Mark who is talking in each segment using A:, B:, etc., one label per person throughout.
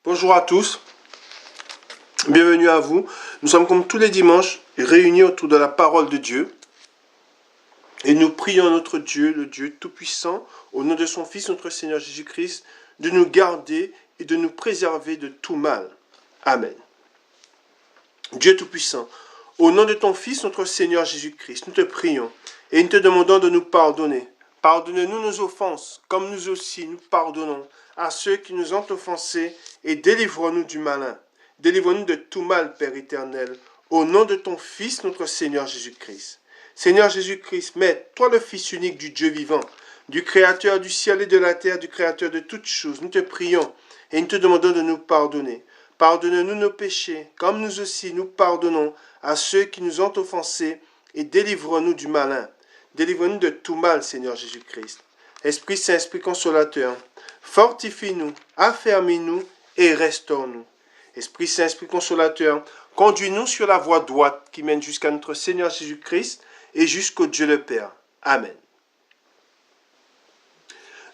A: Bonjour à tous, bienvenue à vous. Nous sommes comme tous les dimanches réunis autour de la parole de Dieu et nous prions notre Dieu, le Dieu Tout-Puissant, au nom de son Fils, notre Seigneur Jésus-Christ, de nous garder et de nous préserver de tout mal. Amen. Dieu Tout-Puissant, au nom de ton Fils, notre Seigneur Jésus-Christ, nous te prions et nous te demandons de nous pardonner. Pardonne-nous nos offenses, comme nous aussi nous pardonnons à ceux qui nous ont offensés, et délivre-nous du malin. Délivre-nous de tout mal, Père éternel, au nom de ton Fils, notre Seigneur Jésus-Christ. Seigneur Jésus-Christ, mais toi le Fils unique du Dieu vivant, du Créateur du ciel et de la terre, du Créateur de toutes choses, nous te prions et nous te demandons de nous pardonner. Pardonne-nous nos péchés, comme nous aussi nous pardonnons à ceux qui nous ont offensés, et délivre-nous du malin. Délivre-nous de tout mal, Seigneur Jésus-Christ. Esprit Saint, Esprit Consolateur, fortifie-nous, affermis-nous et restaure-nous. Esprit Saint, Esprit Consolateur, conduis-nous sur la voie droite qui mène jusqu'à notre Seigneur Jésus-Christ et jusqu'au Dieu le Père. Amen.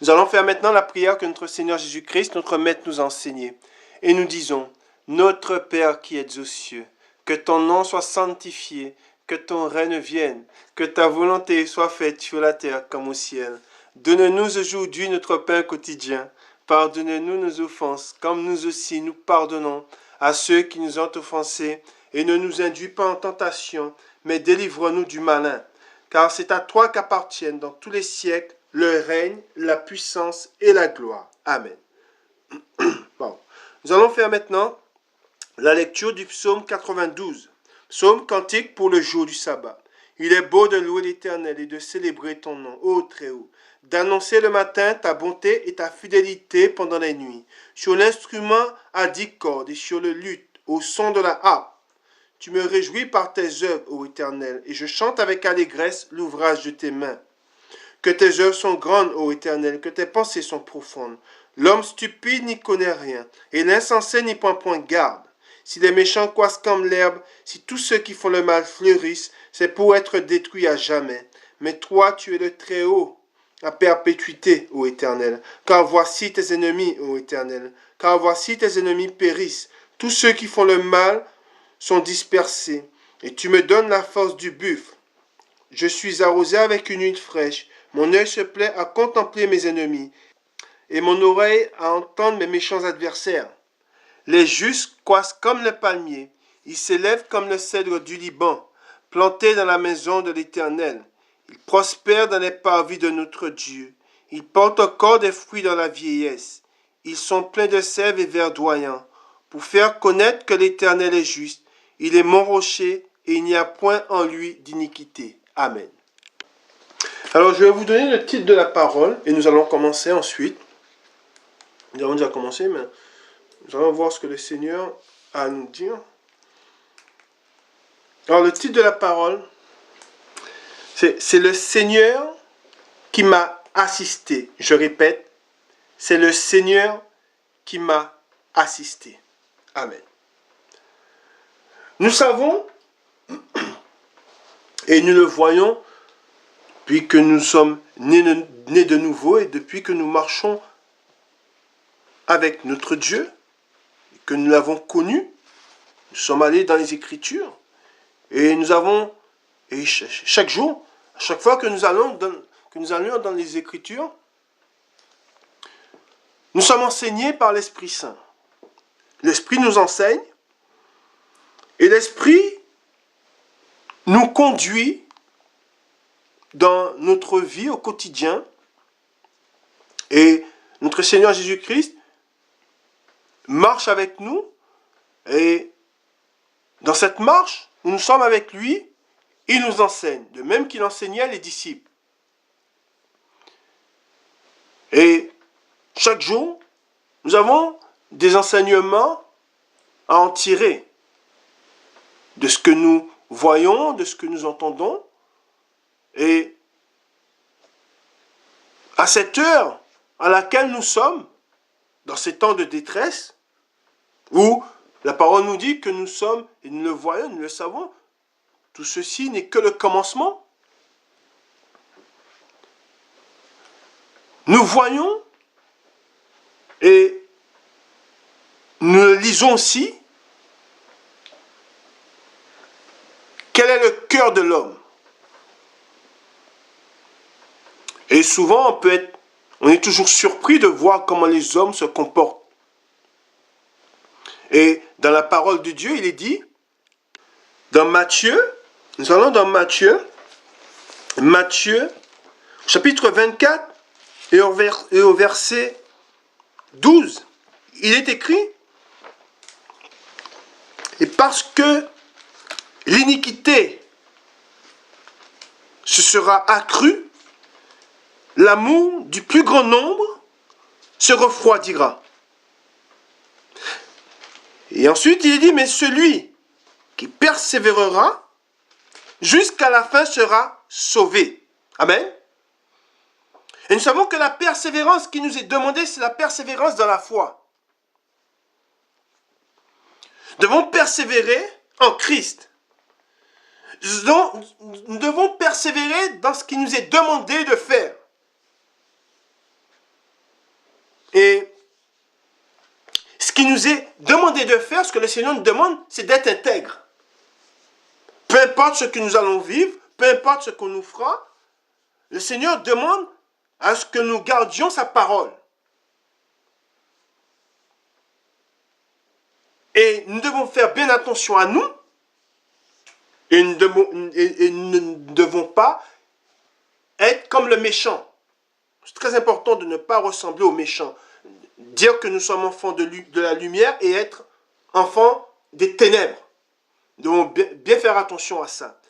A: Nous allons faire maintenant la prière que notre Seigneur Jésus-Christ, notre Maître, nous a enseignée. Et nous disons, Notre Père qui es aux cieux, que ton nom soit sanctifié, que ton règne vienne, que ta volonté soit faite sur la terre comme au ciel. Donne-nous aujourd'hui notre pain quotidien. Pardonne-nous nos offenses, comme nous aussi nous pardonnons à ceux qui nous ont offensés. Et ne nous induis pas en tentation, mais délivre-nous du malin. Car c'est à toi qu'appartiennent dans tous les siècles le règne, la puissance et la gloire. Amen. Bon. Nous allons faire maintenant la lecture du psaume 92. Psaume cantique pour le jour du sabbat. Il est beau de louer l'Éternel et de célébrer ton nom, ô Très-Haut, d'annoncer le matin ta bonté et ta fidélité pendant les nuits, sur l'instrument à 10 cordes et sur le luth, au son de la harpe. Tu me réjouis par tes œuvres, ô Éternel, et je chante avec allégresse l'ouvrage de tes mains. Que tes œuvres sont grandes, ô Éternel, que tes pensées sont profondes. L'homme stupide n'y connaît rien, et l'insensé n'y prend point garde. Si les méchants croissent comme l'herbe, si tous ceux qui font le mal fleurissent, c'est pour être détruits à jamais. Mais toi, tu es le Très-Haut, à perpétuité, ô Éternel. Car voici tes ennemis, ô Éternel. Car voici tes ennemis périssent. Tous ceux qui font le mal sont dispersés. Et tu me donnes la force du buffle. Je suis arrosé avec une huile fraîche. Mon œil se plaît à contempler mes ennemis, et mon oreille à entendre mes méchants adversaires. Les justes croissent comme le palmier, ils s'élèvent comme le cèdre du Liban, plantés dans la maison de l'Éternel. Ils prospèrent dans les parvis de notre Dieu. Ils portent encore des fruits dans la vieillesse. Ils sont pleins de sève et verdoyants, pour faire connaître que l'Éternel est juste. Il est mon rocher, et il n'y a point en lui d'iniquité. Amen. Alors, je vais vous donner le titre de la parole, et nous allons commencer ensuite. Nous avons déjà commencé, mais nous allons voir ce que le Seigneur a à nous dire. Alors, le titre de la parole, c'est le Seigneur qui m'a assisté. Je répète, c'est le Seigneur qui m'a assisté. Amen. Nous savons, et nous le voyons, depuis que nous sommes nés de nouveau et depuis que nous marchons avec notre Dieu, que nous l'avons connu, nous sommes allés dans les Écritures, et nous avons, et chaque jour, à chaque fois que nous allions dans les Écritures, nous sommes enseignés par l'Esprit Saint. L'Esprit nous enseigne, et l'Esprit nous conduit dans notre vie au quotidien, et notre Seigneur Jésus-Christ marche avec nous, et dans cette marche, où nous sommes avec lui, il nous enseigne, de même qu'il enseignait les disciples. Et chaque jour, nous avons des enseignements à en tirer de ce que nous voyons, de ce que nous entendons. Et à cette heure à laquelle nous sommes, dans ces temps de détresse, où la parole nous dit que nous sommes, et nous le voyons, nous le savons, tout ceci n'est que le commencement. Nous voyons et nous lisons aussi quel est le cœur de l'homme. Et souvent, on est toujours surpris de voir comment les hommes se comportent. Et dans la parole de Dieu, il est dit, dans Matthieu, nous allons dans Matthieu, chapitre 24, et au verset 12, il est écrit, et parce que l'iniquité se sera accrue, l'amour du plus grand nombre se refroidira. Et ensuite, il est dit, mais celui qui persévérera jusqu'à la fin sera sauvé. Amen. Et nous savons que la persévérance qui nous est demandée, c'est la persévérance dans la foi. Nous devons persévérer en Christ. Nous devons persévérer dans ce qui nous est demandé de faire. Et ce qui nous est demandé de faire, ce que le Seigneur nous demande, c'est d'être intègre. Peu importe ce que nous allons vivre, peu importe ce qu'on nous fera, le Seigneur demande à ce que nous gardions sa parole. Et nous devons faire bien attention à nous, et nous ne devons pas être comme le méchant. C'est très important de ne pas ressembler au méchant. Dire que nous sommes enfants de la lumière et être enfants des ténèbres. Nous devons bien faire attention à ça.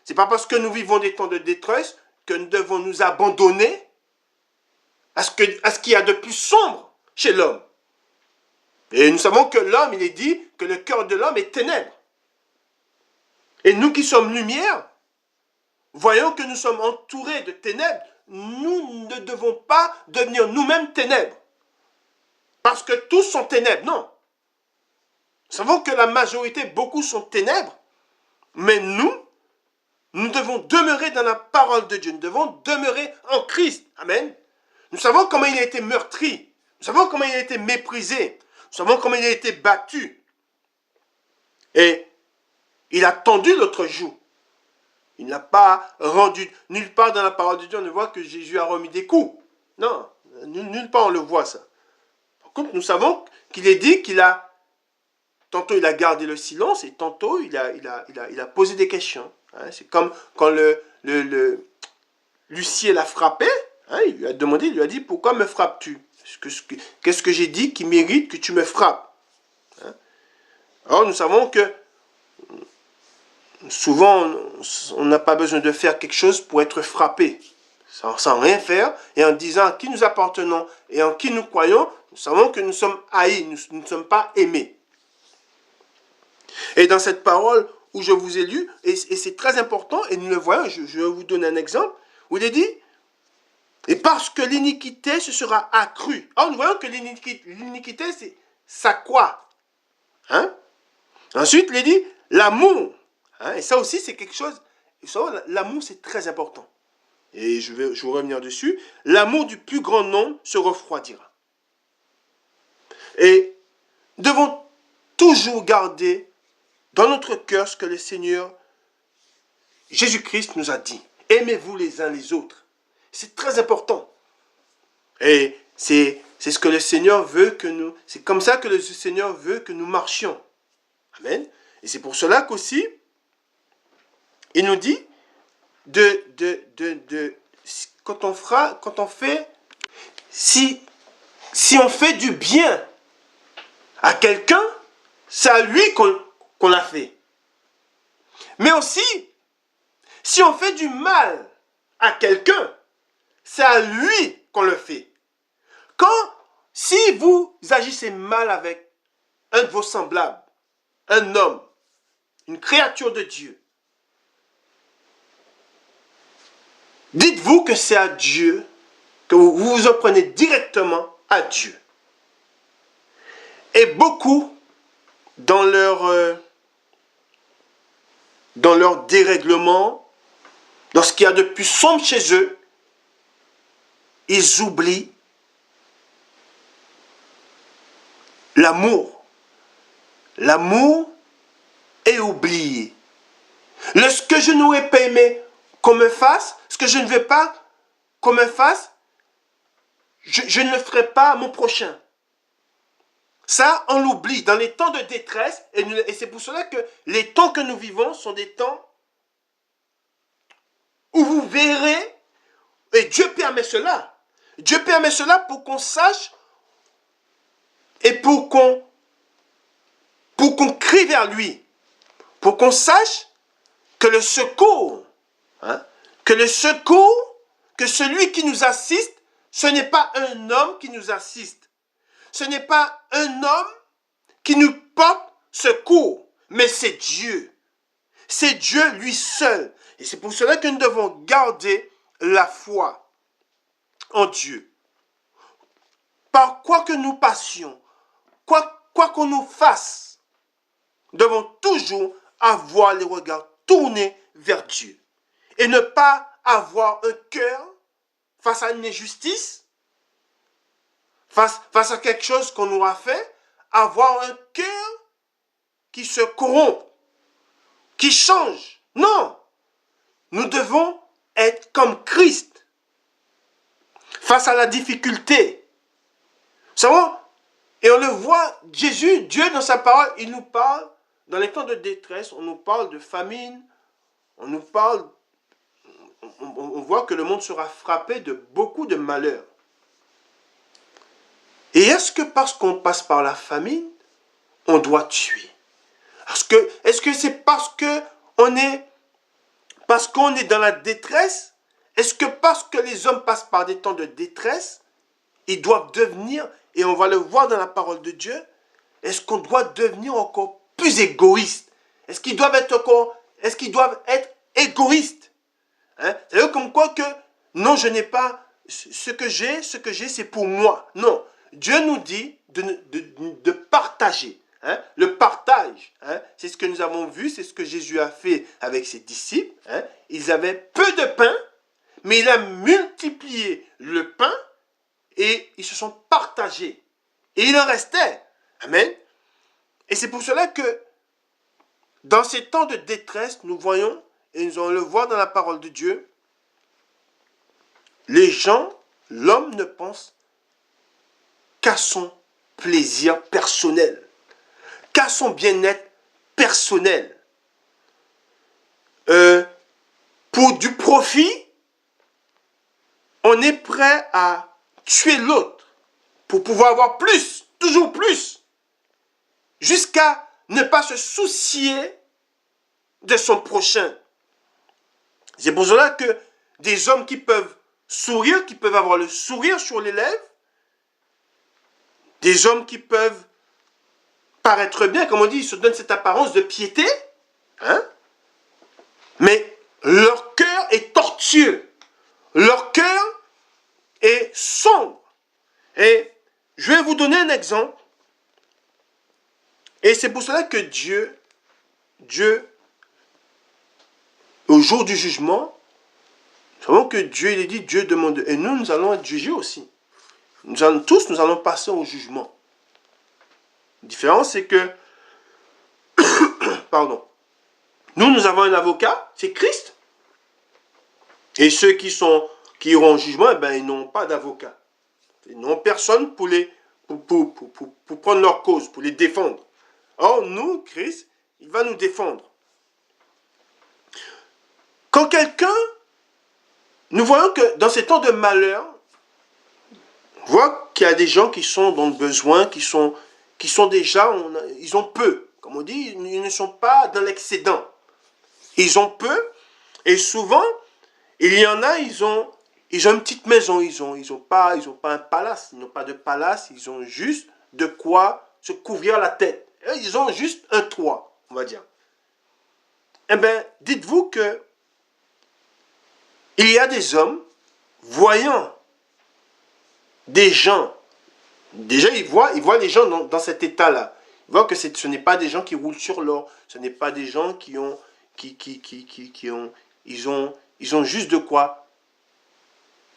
A: Ce n'est pas parce que nous vivons des temps de détresse que nous devons nous abandonner à ce qu'il y a de plus sombre chez l'homme. Et nous savons que l'homme, il est dit que le cœur de l'homme est ténèbre. Et nous qui sommes lumière, voyons que nous sommes entourés de ténèbres, nous ne devons pas devenir nous-mêmes ténèbres. Parce que tous sont ténèbres, non. Nous savons que la majorité, beaucoup sont ténèbres, mais nous devons demeurer dans la parole de Dieu, nous devons demeurer en Christ. Amen. Nous savons comment il a été meurtri, nous savons comment il a été méprisé, nous savons comment il a été battu. Et il a tendu l'autre joue. Il n'a pas rendu, nulle part dans la parole de Dieu, on ne voit que Jésus a remis des coups. Non, nulle part on le voit ça. Par contre, nous savons qu'il est dit qu'il a, tantôt il a gardé le silence et tantôt il a posé des questions. Hein, c'est comme quand l'huissier l'a frappé, hein, il lui a demandé, il lui a dit, pourquoi me frappes-tu? Qu'est-ce que j'ai dit qui mérite que tu me frappes? Hein? Alors nous savons que souvent on n'a pas besoin de faire quelque chose pour être frappé. Sans rien faire, et en disant à qui nous appartenons et en qui nous croyons, nous savons que nous sommes haïs, nous ne sommes pas aimés. Et dans cette parole où je vous ai lu, et c'est très important, et nous le voyons, je vais vous donner un exemple, où il est dit, et parce que l'iniquité se sera accrue. Alors nous voyons que l'iniquité, c'est ça quoi? Hein? Ensuite, il est dit, l'amour. Hein? Et ça aussi, c'est quelque chose, l'amour, c'est très important. Et je vais revenir dessus, l'amour du plus grand nombre se refroidira. Et devons toujours garder dans notre cœur ce que le Seigneur Jésus-Christ nous a dit. Aimez-vous les uns les autres. C'est très important. Et c'est ce que le Seigneur veut que nous... C'est comme ça que le Seigneur veut que nous marchions. Amen. Et c'est pour cela qu'aussi, il nous dit quand on fait, si on fait du bien à quelqu'un, c'est à lui qu'on l'a fait. Mais aussi, si on fait du mal à quelqu'un, c'est à lui qu'on le fait. Si vous agissez mal avec un de vos semblables, un homme, une créature de Dieu, dites-vous que c'est à Dieu, que vous vous en prenez directement à Dieu. Et beaucoup, dans leur dérèglement, dans ce qu'il y a de plus sombre chez eux, ils oublient l'amour l'amour est oublié. Ce que je n'aurais pas aimé qu'on me fasse, ce que je ne veux pas qu'on me fasse, je ne le ferai pas à mon prochain. Ça, on l'oublie dans les temps de détresse, et c'est pour cela que les temps que nous vivons sont des temps où vous verrez, et Dieu permet cela. Dieu permet cela pour qu'on sache et pour qu'on crie vers lui, pour qu'on sache que le secours, que celui qui nous assiste, ce n'est pas un homme qui nous assiste. Ce n'est pas un homme qui nous porte secours, mais c'est Dieu. C'est Dieu lui seul. Et c'est pour cela que nous devons garder la foi en Dieu. Par quoi que nous passions, quoi qu'on nous fasse, nous devons toujours avoir les regards tournés vers Dieu. Et ne pas avoir un cœur face à une injustice, face à quelque chose qu'on nous a fait, avoir un cœur qui se corrompt, qui change. Non, nous devons être comme Christ face à la difficulté. Vous savez, et on le voit, Jésus, Dieu dans sa parole, il nous parle, dans les temps de détresse, on nous parle de famine, on nous parle, on voit que le monde sera frappé de beaucoup de malheurs. Et est-ce que parce qu'on passe par la famine, on doit tuer? Est-ce que c'est parce qu'on est dans la détresse? Est-ce que parce que les hommes passent par des temps de détresse, ils doivent devenir, et on va le voir dans la parole de Dieu, est-ce qu'on doit devenir encore plus égoïste? Est-ce qu'ils doivent être égoïstes? C'est-à-dire comme quoi que, non, je n'ai pas, ce que j'ai, c'est pour moi. Non, Dieu nous dit de partager. Le partage, c'est ce que nous avons vu, c'est ce que Jésus a fait avec ses disciples. Ils avaient peu de pain, mais il a multiplié le pain et ils se sont partagés. Et il en restait. Amen. Et c'est pour cela que dans ces temps de détresse, nous voyons, et nous allons le voir dans la parole de Dieu, les gens, l'homme ne pense qu'à son plaisir personnel, qu'à son bien-être personnel. Pour du profit, on est prêt à tuer l'autre pour pouvoir avoir plus, toujours plus, jusqu'à ne pas se soucier de son prochain. C'est pour cela que des hommes qui peuvent sourire, qui peuvent avoir le sourire sur les lèvres, des hommes qui peuvent paraître bien, comme on dit, ils se donnent cette apparence de piété, mais leur cœur est tortueux, leur cœur est sombre. Et je vais vous donner un exemple, et c'est pour cela que Dieu, au jour du jugement, nous savons que Dieu, il est dit, Dieu demande, et nous allons être jugés aussi. Nous allons passer au jugement. La différence, c'est que, pardon, nous avons un avocat, c'est Christ. Et ceux qui iront au jugement, ils n'ont pas d'avocat. Ils n'ont personne pour prendre leur cause, pour les défendre. Or, nous, Christ, il va nous défendre. Quand nous voyons que dans ces temps de malheur, on voit qu'il y a des gens qui sont dans le besoin, qui sont déjà, ils ont peu. Comme on dit, ils ne sont pas dans l'excédent. Ils ont peu, et souvent, il y en a, ils ont une petite maison, ils ont pas un palace, ils n'ont pas de palace, ils ont juste de quoi se couvrir la tête. Ils ont juste un toit, on va dire. Eh bien, dites-vous que il y a des hommes, voyant des gens, déjà ils voient les gens dans cet état-là. Ils voient que ce n'est pas des gens qui roulent sur l'or, ce n'est pas des gens ils ont juste de quoi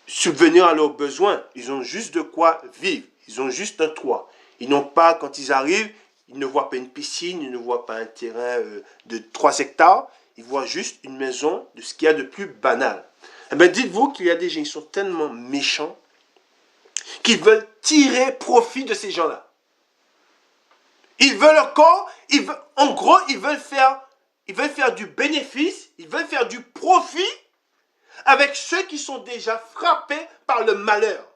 A: subvenir à leurs besoins. Ils ont juste de quoi vivre. Ils ont juste un toit. Ils n'ont pas, quand ils arrivent, Il ne voit pas une piscine, il ne voit pas un terrain de 3 hectares. Il voit juste une maison de ce qu'il y a de plus banal. Eh bien, dites-vous qu'il y a des gens qui sont tellement méchants qu'ils veulent tirer profit de ces gens-là. Ils veulent encore, en gros, ils veulent faire du bénéfice, ils veulent faire du profit avec ceux qui sont déjà frappés par le malheur.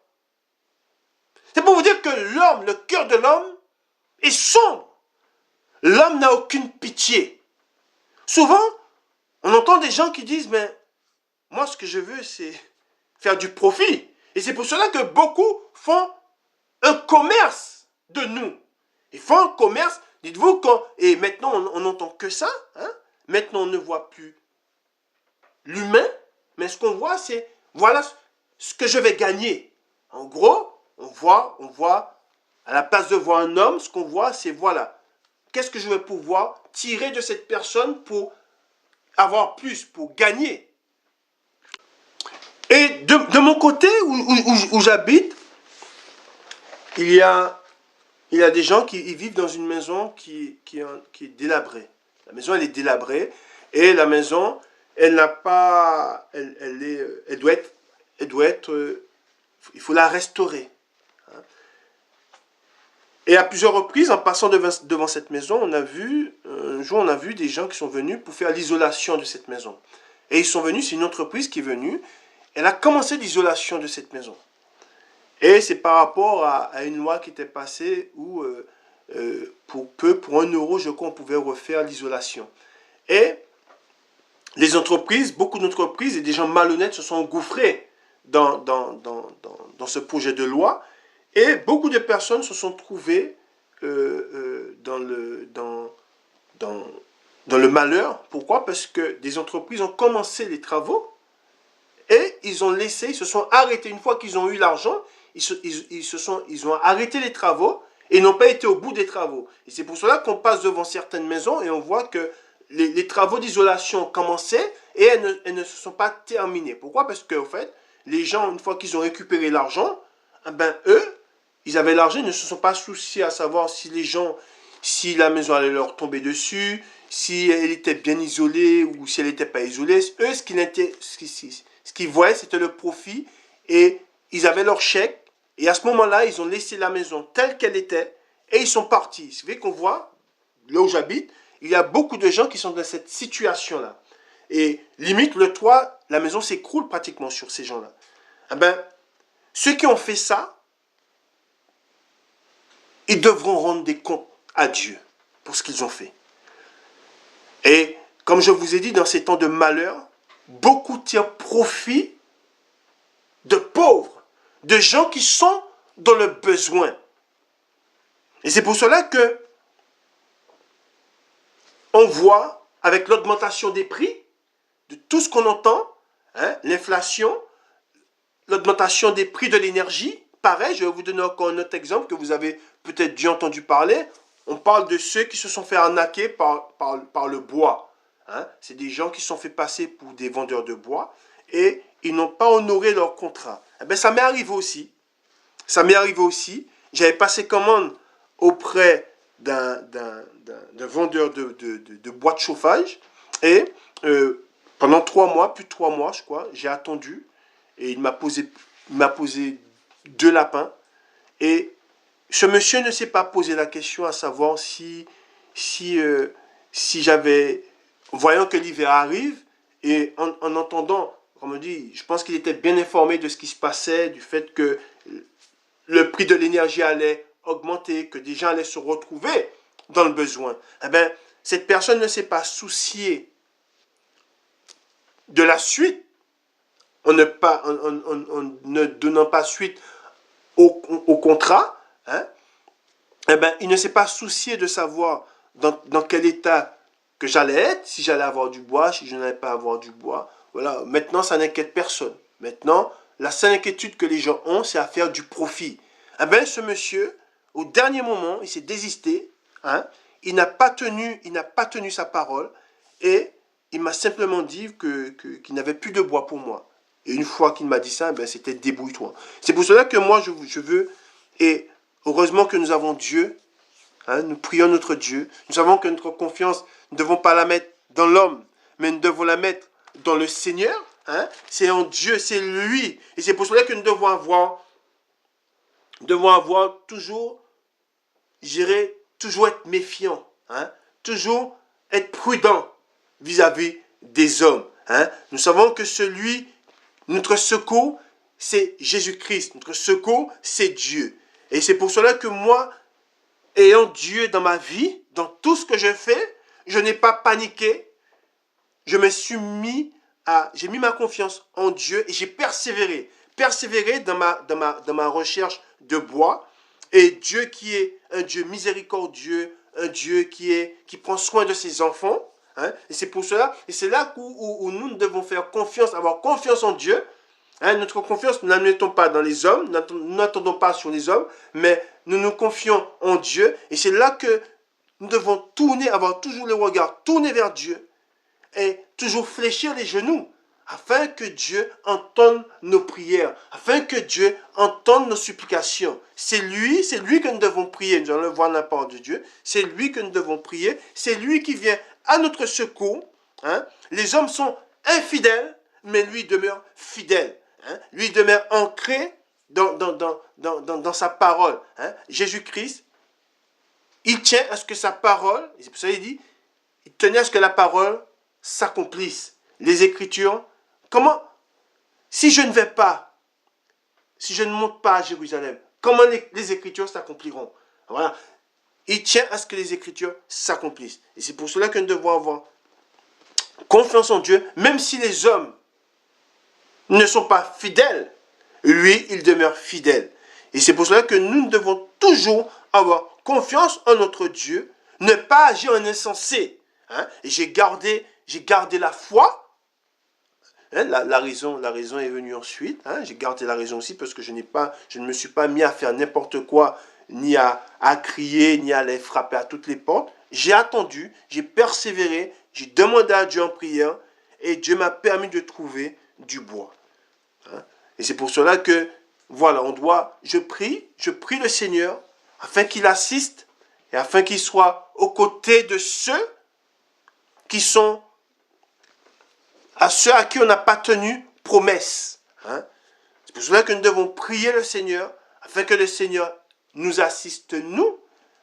A: C'est pour vous dire que l'homme, le cœur de l'homme, est sombre. L'homme n'a aucune pitié. Souvent, on entend des gens qui disent, mais moi, ce que je veux, c'est faire du profit. Et c'est pour cela que beaucoup font un commerce de nous. Ils font un commerce, dites-vous, et maintenant, on n'entend que ça. Hein? Maintenant, on ne voit plus l'humain, mais ce qu'on voit, c'est, voilà ce que je vais gagner. En gros, on voit, à la place de voir un homme, ce qu'on voit, c'est, voilà, qu'est-ce que je vais pouvoir tirer de cette personne pour avoir plus, pour gagner. Et de mon côté, où j'habite, il y a des gens qui vivent dans une maison qui est délabrée. La maison, elle est délabrée. Et la maison, elle n'a pas... Elle doit être... Il faut la restaurer. Et à plusieurs reprises, en passant devant cette maison, un jour, on a vu des gens qui sont venus pour faire l'isolation de cette maison. Et ils sont venus, c'est une entreprise qui est venue. Elle a commencé l'isolation de cette maison. Et c'est par rapport à une loi qui était passée où pour 1 euro, je crois, on pouvait refaire l'isolation. Et les entreprises, beaucoup d'entreprises et des gens malhonnêtes se sont engouffrés dans ce projet de loi. Et beaucoup de personnes se sont trouvées dans le malheur. Pourquoi? Parce que des entreprises ont commencé les travaux et ils se sont arrêtés. Une fois qu'ils ont eu l'argent, ils ont arrêté les travaux et n'ont pas été au bout des travaux. Et c'est pour cela qu'on passe devant certaines maisons et on voit que les travaux d'isolation ont commencé et elles ne se sont pas terminées. Pourquoi? Parce qu'en fait, les gens, une fois qu'ils ont récupéré l'argent, ben eux, ils avaient l'argent, ils ne se sont pas souciés à savoir si la maison allait leur tomber dessus, si elle était bien isolée ou si elle n'était pas isolée. Eux, ce qu'ils voyaient, c'était le profit et ils avaient leur chèque. Et à ce moment-là, ils ont laissé la maison telle qu'elle était et ils sont partis. C'est vrai qu'on voit, là où j'habite, il y a beaucoup de gens qui sont dans cette situation-là. Et limite, le toit, la maison s'écroule pratiquement sur ces gens-là. Eh ben, ceux qui ont fait ça, ils devront rendre des comptes à Dieu pour ce qu'ils ont fait. Et comme je vous ai dit, dans ces temps de malheur, beaucoup tirent profit de pauvres, de gens qui sont dans le besoin. Et c'est pour cela que on voit, avec l'augmentation des prix, de tout ce qu'on entend, hein, l'inflation, l'augmentation des prix de l'énergie, pareil, je vais vous donner encore un autre exemple que vous avez peut-être déjà entendu parler. On parle de ceux qui se sont fait arnaquer par le bois. Hein. C'est des gens qui se sont fait passer pour des vendeurs de bois et ils n'ont pas honoré leur contrat. Eh bien, ça m'est arrivé aussi. Ça m'est arrivé aussi. J'avais passé commande auprès d'un vendeur de bois de chauffage et pendant 3 mois, plus de 3 mois, je crois, j'ai attendu et il m'a posé 2 lapins et ce monsieur ne s'est pas posé la question à savoir si j'avais, voyant que l'hiver arrive, et en entendant, comme on dit, je pense qu'il était bien informé de ce qui se passait, du fait que le prix de l'énergie allait augmenter, que des gens allaient se retrouver dans le besoin. Eh bien, cette personne ne s'est pas souciée de la suite, en ne donnant pas suite au contrat, hein, eh ben, il ne s'est pas soucié de savoir dans quel état que j'allais être, si j'allais avoir du bois, si je n'allais pas avoir du bois. Voilà. Maintenant, ça n'inquiète personne. Maintenant, la seule inquiétude que les gens ont, c'est à faire du profit. Eh ben, ce monsieur, au dernier moment, il s'est désisté. Hein, il n'a pas tenu sa parole et il m'a simplement dit qu'il n'avait plus de bois pour moi. Et une fois qu'il m'a dit ça, ben, c'était débrouille-toi. C'est pour cela que moi, je veux, et heureusement que nous avons Dieu Hein, nous prions notre Dieu. Nous savons que notre confiance, nous ne devons pas la mettre dans l'homme, mais nous devons la mettre dans le Seigneur. Hein. C'est en Dieu, c'est lui. Et c'est pour cela que nous devons avoir toujours, j'irai toujours être méfiant, hein, toujours être prudent vis-à-vis des hommes. Hein. Nous savons que notre secours, c'est Jésus-Christ. Notre secours, c'est Dieu. Et c'est pour cela que moi, ayant Dieu dans ma vie, dans tout ce que je fais, je n'ai pas paniqué. Je me suis j'ai mis ma confiance en Dieu et j'ai persévéré. Persévéré dans ma recherche de bois. Et Dieu qui est un Dieu miséricordieux, un Dieu qui prend soin de ses enfants. Hein, et c'est pour cela, et c'est là où nous devons faire confiance, avoir confiance en Dieu. Hein, notre confiance, nous n'admettons pas dans les hommes, nous n'attendons pas sur les hommes, mais nous nous confions en Dieu. Et c'est là que nous devons avoir toujours le regard tourné vers Dieu et toujours fléchir les genoux afin que Dieu entende nos prières, afin que Dieu entende nos supplications. C'est lui que nous devons prier. Nous allons le voir dans la parole de Dieu. C'est lui que nous devons prier. C'est lui qui vient à notre secours. Hein? Les hommes sont infidèles, mais lui demeure fidèle. Hein? Lui demeure ancré dans sa parole. Hein? Jésus-Christ, il tient à ce que sa parole, c'est pour ça qu'il dit, il tenait à ce que la parole s'accomplisse. Les Écritures, si je ne vais pas, si je ne monte pas à Jérusalem, comment les Écritures s'accompliront? Voilà. Il tient à ce que les Écritures s'accomplissent. Et c'est pour cela que nous devons avoir confiance en Dieu, même si les hommes ne sont pas fidèles, lui, il demeure fidèle. Et c'est pour cela que nous devons toujours avoir confiance en notre Dieu, ne pas agir en insensé. Hein? Et j'ai gardé la foi. Hein? La raison est venue ensuite. Hein? J'ai gardé la raison aussi parce que je ne me suis pas mis à faire n'importe quoi, ni à crier, ni à aller frapper à toutes les portes. J'ai attendu, j'ai persévéré, j'ai demandé à Dieu en prière et Dieu m'a permis de trouver du bois. Hein? Et c'est pour cela que, voilà, je prie le Seigneur afin qu'il assiste et afin qu'il soit aux côtés de ceux à qui on n'a pas tenu promesse. Hein? C'est pour cela que nous devons prier le Seigneur afin que le Seigneur nous assiste nous,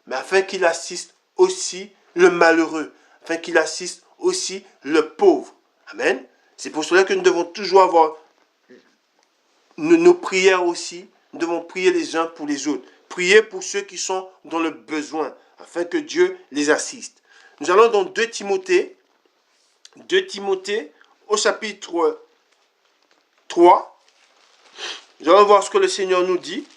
A: mais afin qu'il assiste aussi le malheureux, afin qu'il assiste aussi le pauvre. Amen. C'est pour cela que nous devons toujours avoir nos prières aussi. Nous devons prier les uns pour les autres. Prier pour ceux qui sont dans le besoin, afin que Dieu les assiste. Nous allons dans 2 Timothée au chapitre 3. Nous allons voir ce que le Seigneur nous dit.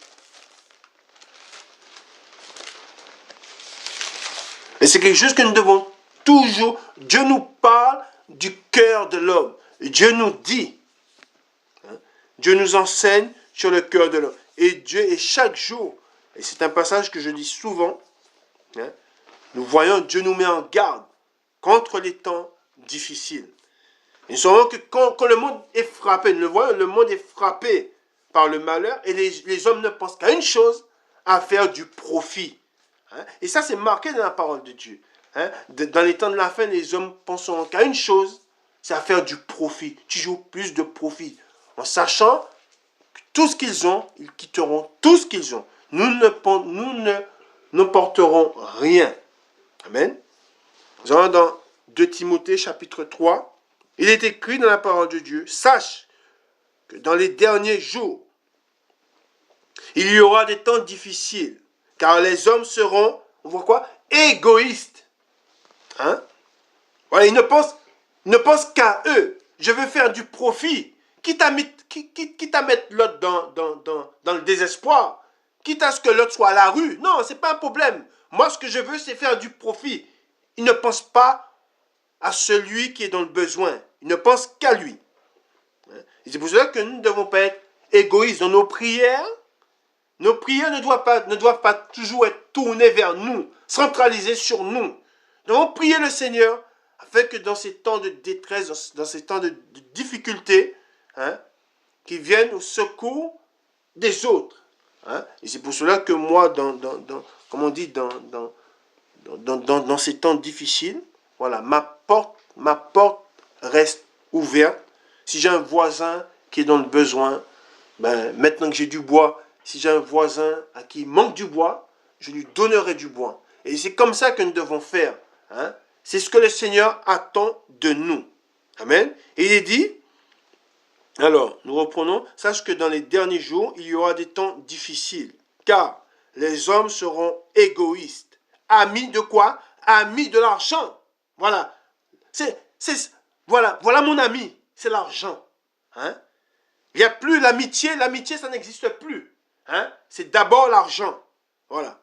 A: Et c'est quelque chose que nous devons toujours. Dieu nous parle du cœur de l'homme. Dieu nous dit. Hein, Dieu nous enseigne sur le cœur de l'homme. Et Dieu, et chaque jour, et c'est un passage que je dis souvent, hein, nous voyons, Dieu nous met en garde contre les temps difficiles. Et nous savons que quand le monde est frappé, nous le voyons, le monde est frappé par le malheur et les hommes ne pensent qu'à une chose, à faire du profit. Hein? Et ça, c'est marqué dans la parole de Dieu. Hein? Dans les temps de la fin, les hommes pensent qu'à une chose, c'est à faire du profit, toujours plus de profit. En sachant que tout ce qu'ils ont, ils quitteront tout ce qu'ils ont. Nous ne porterons rien. Amen. Nous allons dans 2 Timothée chapitre 3. Il est écrit dans la parole de Dieu, sache que dans les derniers jours, il y aura des temps difficiles, car les hommes seront, on voit quoi, égoïstes. Hein? Voilà, ils ne pensent qu'à eux. Je veux faire du profit, quitte à mettre l'autre dans le désespoir, quitte à ce que l'autre soit à la rue. Non, ce n'est pas un problème. Moi, ce que je veux, c'est faire du profit. Ils ne pensent pas à celui qui est dans le besoin. Il ne pense qu'à lui. Et c'est pour cela que nous ne devons pas être égoïstes dans nos prières. Nos prières ne doivent pas toujours être tournées vers nous, centralisées sur nous. Nous devons prier le Seigneur afin que dans ces temps de détresse, dans ces temps de difficulté, hein, qu'ils viennent au secours des autres. Hein. Et c'est pour cela que moi, comme on dit, dans ces temps difficiles, voilà, ma porte reste ouverte. Si j'ai un voisin qui est dans le besoin, ben, maintenant que j'ai du bois, si j'ai un voisin à qui il manque du bois, je lui donnerai du bois. Et c'est comme ça que nous devons faire. Hein? C'est ce que le Seigneur attend de nous. Amen. Et il est dit, alors, nous reprenons, sache que dans les derniers jours, il y aura des temps difficiles, car les hommes seront égoïstes. Amis de quoi? Amis de l'argent. Voilà. Voilà mon ami, c'est l'argent. Hein? Il n'y a plus l'amitié, l'amitié ça n'existe plus. Hein? C'est d'abord l'argent. Voilà.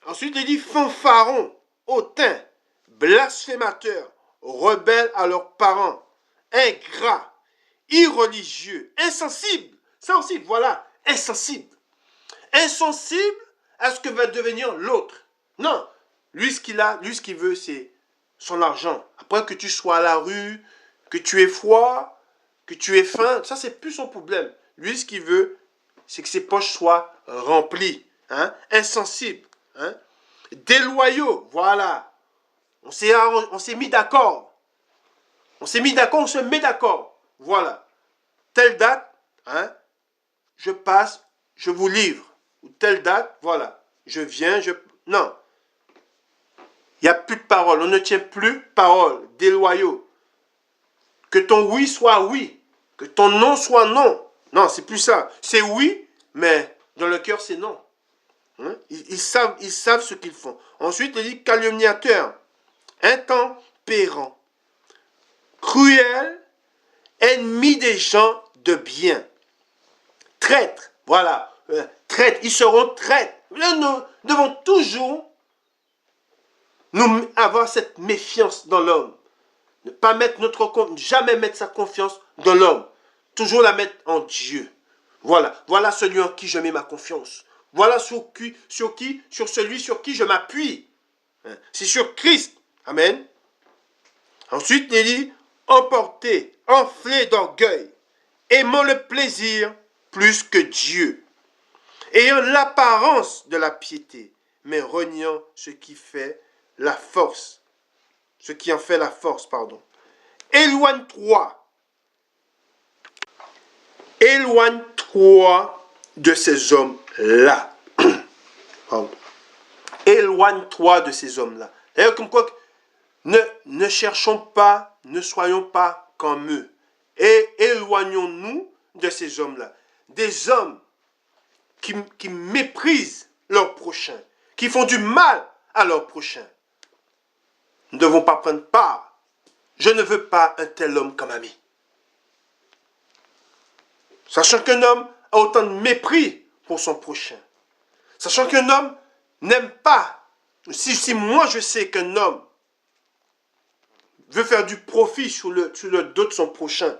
A: Ensuite, il dit fanfarons, hautains, blasphémateurs, rebelles à leurs parents, ingrats, irreligieux, insensibles. Ça aussi, voilà, insensible. Insensible à ce que va devenir l'autre. Non, lui ce qu'il veut, c'est son argent. Après que tu sois à la rue, que tu aies froid, que tu aies faim, ça c'est plus son problème. Lui ce qu'il veut, c'est que ses poches soient remplies. Hein? Insensible. Hein? Déloyaux, voilà. On s'est mis d'accord. On s'est mis d'accord, on se met d'accord. Voilà. Telle date, hein, je passe, je vous livre. Ou telle date, voilà. Je viens, Non. Il n'y a plus de parole. On ne tient plus parole. Déloyaux. Que ton oui soit oui. Que ton non soit non. Non, c'est plus ça. C'est oui, mais dans le cœur, c'est non. Hein? Ils savent ce qu'ils font. Ensuite, il dit calomniateur, intempérant, cruel, ennemi des gens de bien. Traîtres, voilà. Traîtres, ils seront traîtres. Nous devons toujours avoir cette méfiance dans l'homme. Ne pas mettre jamais mettre sa confiance dans l'homme. Toujours la mettre en Dieu. Voilà. Voilà celui en qui je mets ma confiance. Voilà sur celui sur qui je m'appuie. C'est sur Christ. Amen. Ensuite, il dit, emporté, enflé d'orgueil, aimant le plaisir plus que Dieu, ayant l'apparence de la piété, mais reniant ce qui fait la force. Ce qui en fait la force, pardon. Éloigne-toi. Éloigne-toi de ces hommes-là. Éloigne-toi de ces hommes-là. D'ailleurs, comme quoi, ne cherchons pas, ne soyons pas comme eux. Et éloignons-nous de ces hommes-là. Des hommes qui méprisent leur prochain, qui font du mal à leur prochain. Nous ne devons pas prendre part. Je ne veux pas un tel homme comme ami. Sachant qu'un homme a autant de mépris pour son prochain. Sachant qu'un homme n'aime pas. Si moi je sais qu'un homme veut faire du profit sur le dos de son prochain,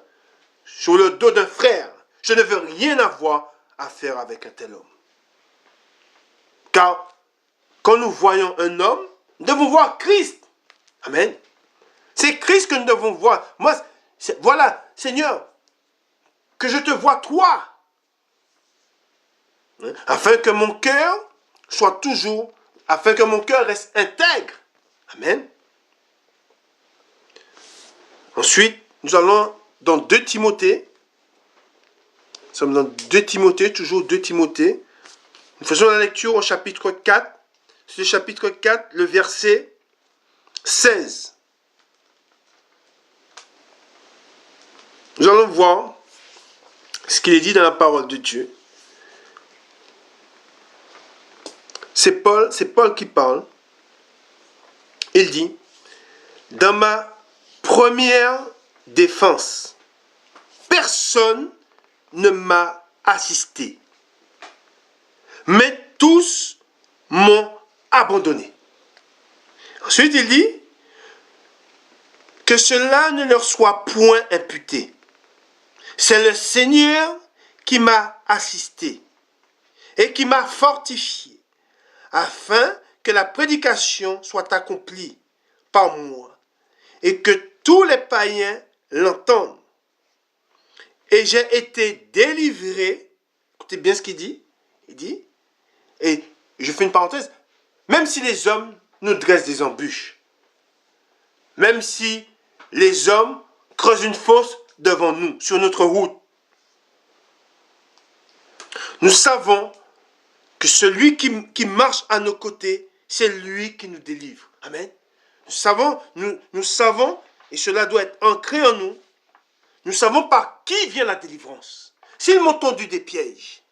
A: sur le dos d'un frère, je ne veux rien avoir à faire avec un tel homme. Car quand nous voyons un homme, nous devons voir Christ. Amen. C'est Christ que nous devons voir. Moi, voilà, Seigneur, que je te vois toi. Afin que mon cœur soit toujours, afin que mon cœur reste intègre. Amen. Ensuite, nous allons dans 2 Timothée. Nous sommes dans 2 Timothée, toujours 2 Timothée. Nous faisons la lecture au chapitre 4. C'est le chapitre 4, le verset 16. Nous allons voir ce qu'il est dit dans la parole de Dieu. C'est Paul qui parle. Il dit, dans ma première défense, personne ne m'a assisté, mais tous m'ont abandonné. Ensuite, il dit que cela ne leur soit point imputé. C'est le Seigneur qui m'a assisté et qui m'a fortifié, afin que la prédication soit accomplie par moi et que tous les païens l'entendent. Et j'ai été délivré, écoutez bien ce qu'il dit, et je fais une parenthèse, même si les hommes nous dresse des embûches. Même si les hommes creusent une fosse devant nous, sur notre route. Nous savons que celui qui marche à nos côtés, c'est lui qui nous délivre. Amen. Nous savons, et cela doit être ancré en nous, nous savons par qui vient la délivrance. S'ils m'ont tendu des pièges,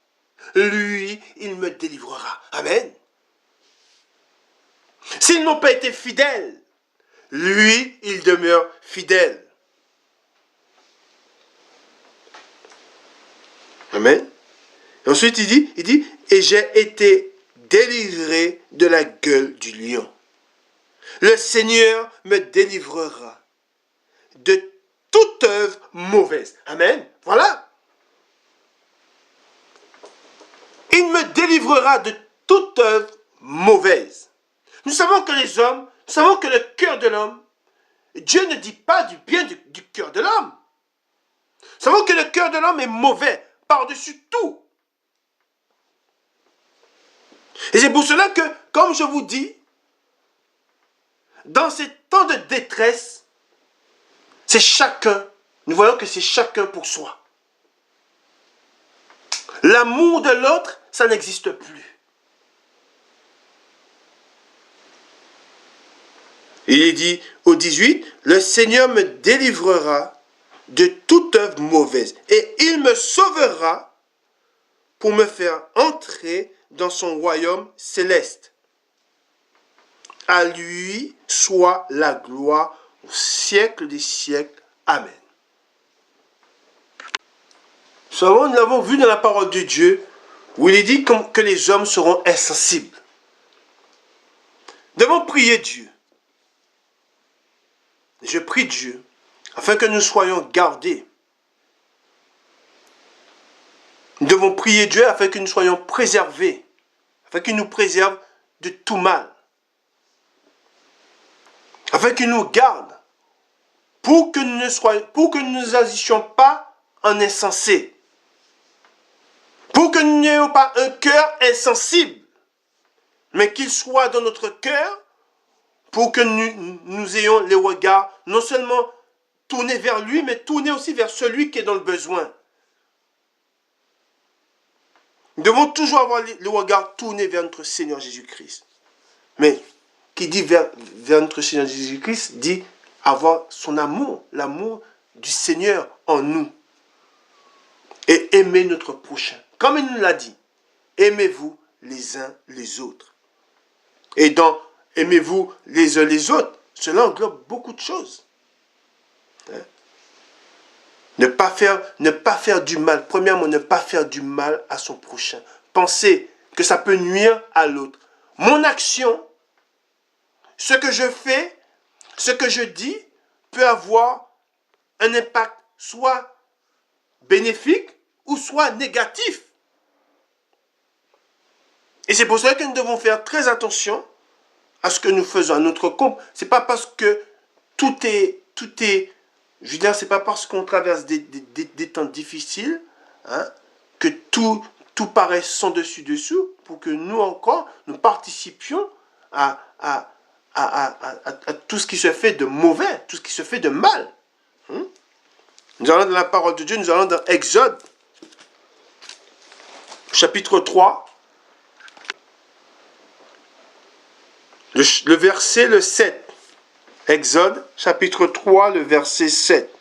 A: lui, il me délivrera. Amen. S'ils n'ont pas été fidèles, lui, il demeure fidèle. Amen. Et ensuite, il dit, et j'ai été délivré de la gueule du lion. Le Seigneur me délivrera de toute œuvre mauvaise. Amen. Voilà. Il me délivrera de toute œuvre mauvaise. Nous savons que les hommes, nous savons que le cœur de l'homme, Dieu ne dit pas du bien du cœur de l'homme. Nous savons que le cœur de l'homme est mauvais par-dessus tout. Et c'est pour cela que, comme je vous dis, dans ces temps de détresse, c'est chacun, nous voyons que c'est chacun pour soi. L'amour de l'autre, ça n'existe plus. Il est dit au 18, le Seigneur me délivrera de toute œuvre mauvaise et il me sauvera pour me faire entrer dans son royaume céleste. À lui soit la gloire au siècle des siècles. Amen. Nous l'avons vu dans la parole de Dieu, où il est dit que les hommes seront insensibles. Nous devons prier Dieu. Je prie Dieu, afin que nous soyons gardés. Nous devons prier Dieu afin que nous soyons préservés, afin qu'il nous préserve de tout mal, afin qu'il nous garde, pour que nous n'agissions pas en insensés, pour que nous n'ayons pas un cœur insensible, mais qu'il soit dans notre cœur, pour que nous ayons les regards non seulement tournés vers lui, mais tournés aussi vers celui qui est dans le besoin. Nous devons toujours avoir le regard tourné vers notre Seigneur Jésus-Christ. Mais qui dit vers notre Seigneur Jésus-Christ, dit avoir son amour, l'amour du Seigneur en nous. Et aimer notre prochain. Comme il nous l'a dit, aimez-vous les uns les autres. Et dans aimez-vous les uns les autres, cela englobe beaucoup de choses. Hein? Ne pas faire du mal. Premièrement, ne pas faire du mal à son prochain. Penser que ça peut nuire à l'autre. Mon action, ce que je fais, ce que je dis, peut avoir un impact soit bénéfique ou soit négatif. Et c'est pour cela que nous devons faire très attention à ce que nous faisons à notre compte. C'est pas parce que tout est, je veux dire, c'est pas parce qu'on traverse des temps difficiles, hein, que tout paraît sans dessus-dessous, pour que nous encore, nous participions à tout ce qui se fait de mauvais, tout ce qui se fait de mal. Nous allons dans la parole de Dieu, nous allons dans Exode, chapitre 3, le verset le 7. Exode, chapitre 3, le verset 7.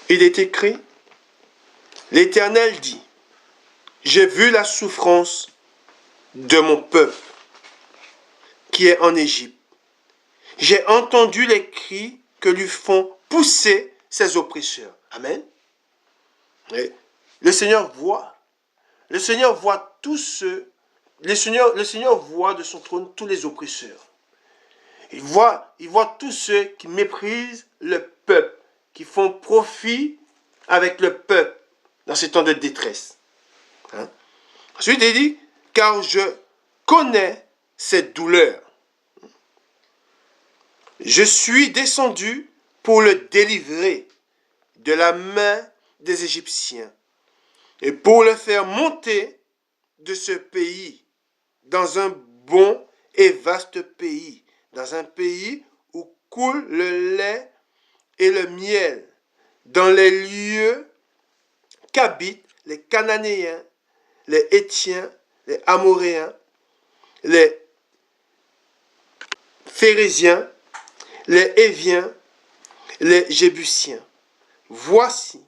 A: Il est écrit, l'Éternel dit, j'ai vu la souffrance de mon peuple qui est en Égypte. J'ai entendu les cris que lui font pousser ses oppresseurs. Amen. Et le Seigneur voit. Le Seigneur voit tous ceux. Le Seigneur voit de son trône tous les oppresseurs. Il voit tous ceux qui méprisent le peuple, qui font profit avec le peuple dans ces temps de détresse. Hein? Ensuite, il dit, car je connais cette douleur. Je suis descendu pour le délivrer de la main des Égyptiens et pour le faire monter de ce pays dans un bon et vaste pays, dans un pays où coule le lait et le miel, dans les lieux qu'habitent les Cananéens, les Héthiens, les Amoréens, les Phérésiens, les Héviens, les Jébusiens. Voici,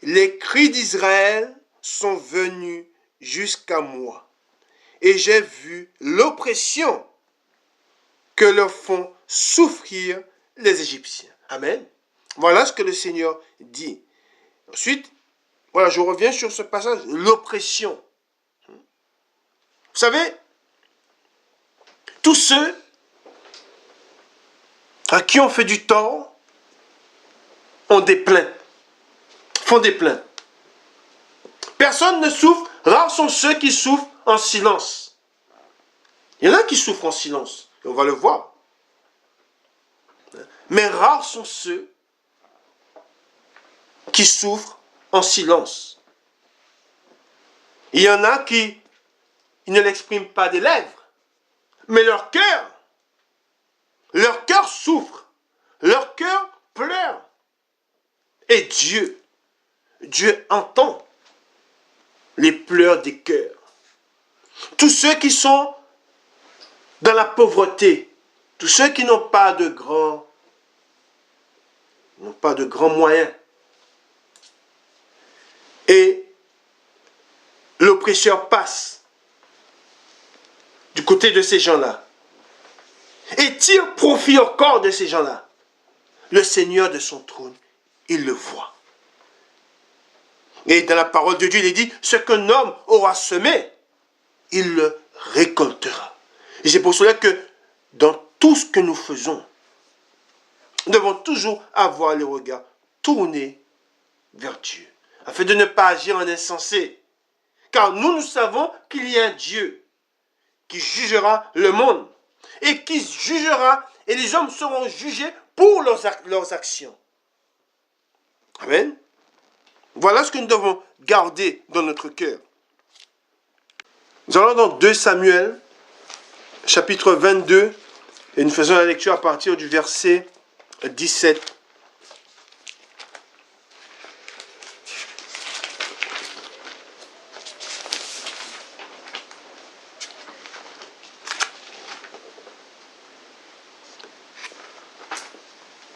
A: les cris d'Israël sont venus jusqu'à moi, et j'ai vu l'oppression que leur font souffrir les Égyptiens. Amen. Voilà ce que le Seigneur dit. Ensuite, voilà, je reviens sur ce passage, l'oppression. Vous savez, tous ceux à qui on fait du tort ont des plaintes, font des plaintes. Personne ne souffre, rares sont ceux qui souffrent en silence. Il y en a qui souffrent en silence, et on va le voir. Mais rares sont ceux qui souffrent en silence. Il y en a qui ils ne l'expriment pas des lèvres, mais leur cœur souffre, leur cœur pleure. Et Dieu entend les pleurs des cœurs. Tous ceux qui sont dans la pauvreté, tous ceux qui n'ont pas de grands moyens. Et l'oppresseur passe du côté de ces gens-là et tire profit au corps de ces gens-là. Le Seigneur de son trône, il le voit. Et dans la parole de Dieu, il est dit, ce qu'un homme aura semé, il le récoltera. Et c'est pour cela que dans tout ce que nous faisons, nous devons toujours avoir les regards tournés vers Dieu, afin de ne pas agir en insensé. Car nous savons qu'il y a un Dieu qui jugera le monde et qui jugera, et les hommes seront jugés pour leurs actions. Amen. Voilà ce que nous devons garder dans notre cœur. Nous allons dans 2 Samuel, chapitre 22, et nous faisons la lecture à partir du verset 17.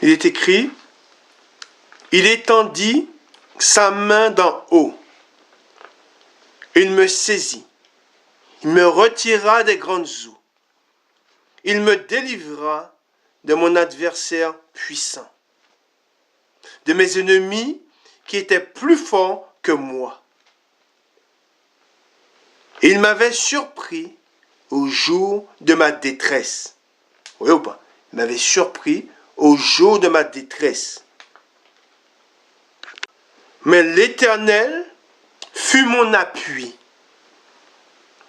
A: Il est écrit, il étendit sa main d'en haut, il me saisit, il me retira des grandes eaux, il me délivra de mon adversaire puissant, de mes ennemis qui étaient plus forts que moi. Il m'avait surpris au jour de ma détresse. Vous voyez ou pas? Il m'avait surpris au jour de ma détresse. Mais l'Éternel fut mon appui.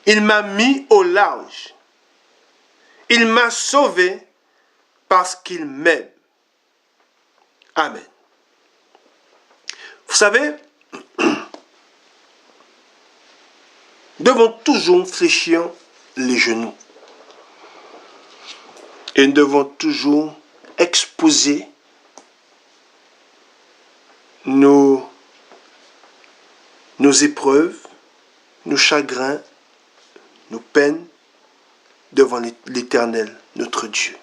A: Il m'a mis au large. Il m'a sauvé parce qu'il m'aime. Amen. Vous savez, nous devons toujours fléchir les genoux. Et nous devons toujours exposer nos épreuves, nos chagrins, nos peines devant l'Éternel, notre Dieu.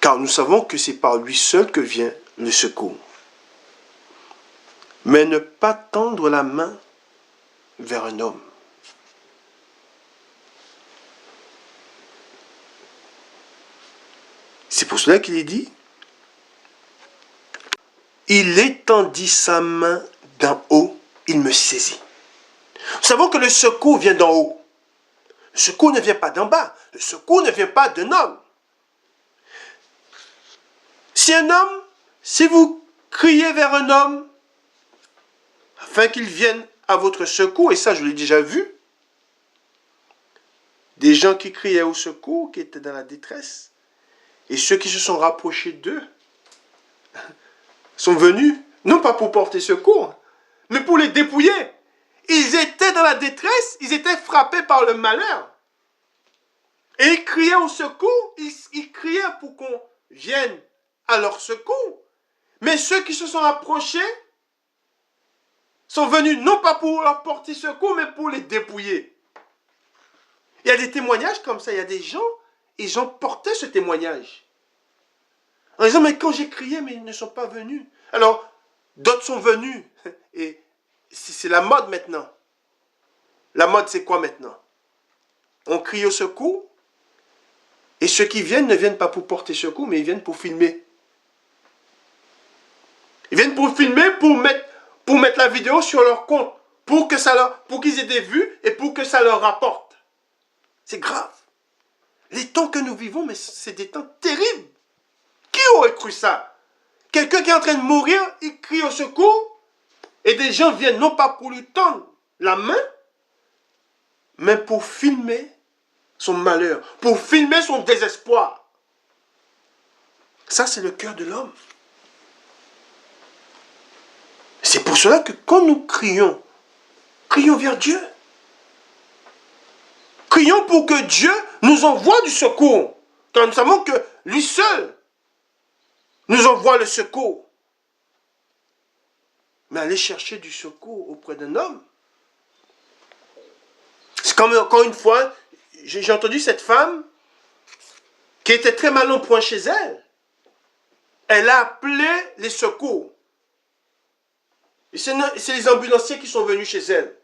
A: Car nous savons que c'est par lui seul que vient le secours. Mais ne pas tendre la main vers un homme. C'est pour cela qu'il est dit, il étendit sa main d'en haut, il me saisit. Nous savons que le secours vient d'en haut. Le secours ne vient pas d'en bas. Le secours ne vient pas d'un homme. Si vous criez vers un homme, afin qu'il vienne à votre secours, et ça je l'ai déjà vu, des gens qui criaient au secours, qui étaient dans la détresse, et ceux qui se sont rapprochés d'eux sont venus, non pas pour porter secours, mais pour les dépouiller ils étaient dans la détresse, ils étaient frappés par le malheur. Et ils criaient au secours, ils criaient pour qu'on vienne à leur secours. Mais ceux qui se sont approchés sont venus non pas pour leur porter secours, mais pour les dépouiller. Il y a des témoignages comme ça, il y a des gens, ils ont porté ce témoignage. En disant, mais quand j'ai crié, mais ils ne sont pas venus. Alors, d'autres sont venus. Et c'est la mode maintenant. La mode, c'est quoi maintenant? On crie au secours. Et ceux qui viennent ne viennent pas pour porter secours, mais ils viennent pour filmer. Ils viennent pour filmer, pour mettre la vidéo sur leur compte. Pour qu'ils aient des vues et pour que ça leur rapporte. C'est grave. Les temps que nous vivons, mais c'est des temps terribles. Qui aurait cru ça? Quelqu'un qui est en train de mourir, il crie au secours, et des gens viennent non pas pour lui tendre la main, mais pour filmer son malheur, pour filmer son désespoir. Ça, c'est le cœur de l'homme. C'est pour cela que quand nous crions, crions vers Dieu. Crions pour que Dieu nous envoie du secours. Car nous savons que lui seul nous envoie le secours. Mais aller chercher du secours auprès d'un homme, c'est comme encore une fois, j'ai entendu cette femme qui était très mal en point chez elle. Elle a appelé les secours. Et c'est les ambulanciers qui sont venus chez elle.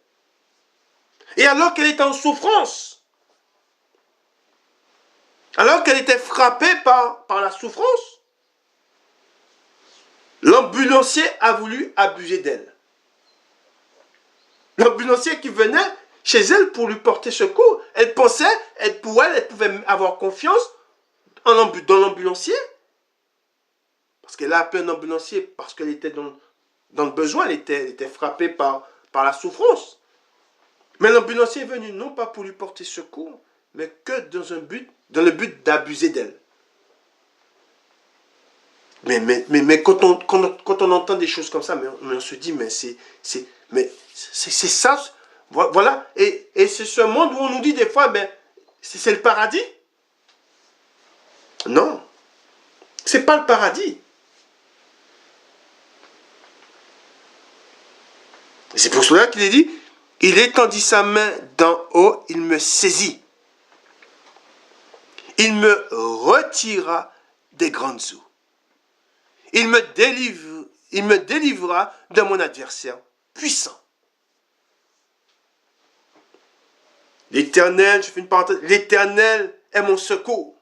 A: Et alors qu'elle était en souffrance, alors qu'elle était frappée par la souffrance, l'ambulancier a voulu abuser d'elle. L'ambulancier qui venait chez elle pour lui porter secours, elle pensait, elle pouvait avoir confiance dans l'ambulancier. Parce qu'elle a appelé un ambulancier parce qu'elle était dans le besoin, elle était frappée par la souffrance. Mais l'ambulancier est venu non pas pour lui porter secours, mais que dans le but d'abuser d'elle. Mais quand on entend des choses comme ça, on se dit, mais c'est ça, voilà. Et c'est ce monde où on nous dit des fois, ben, c'est le paradis. Non, c'est pas le paradis. C'est pour cela qu'il est dit, il étendit sa main d'en haut, il me saisit. Il me retira des grandes eaux. Il me délivra de mon adversaire puissant. L'Éternel, je fais une parenthèse, l'Éternel est mon secours.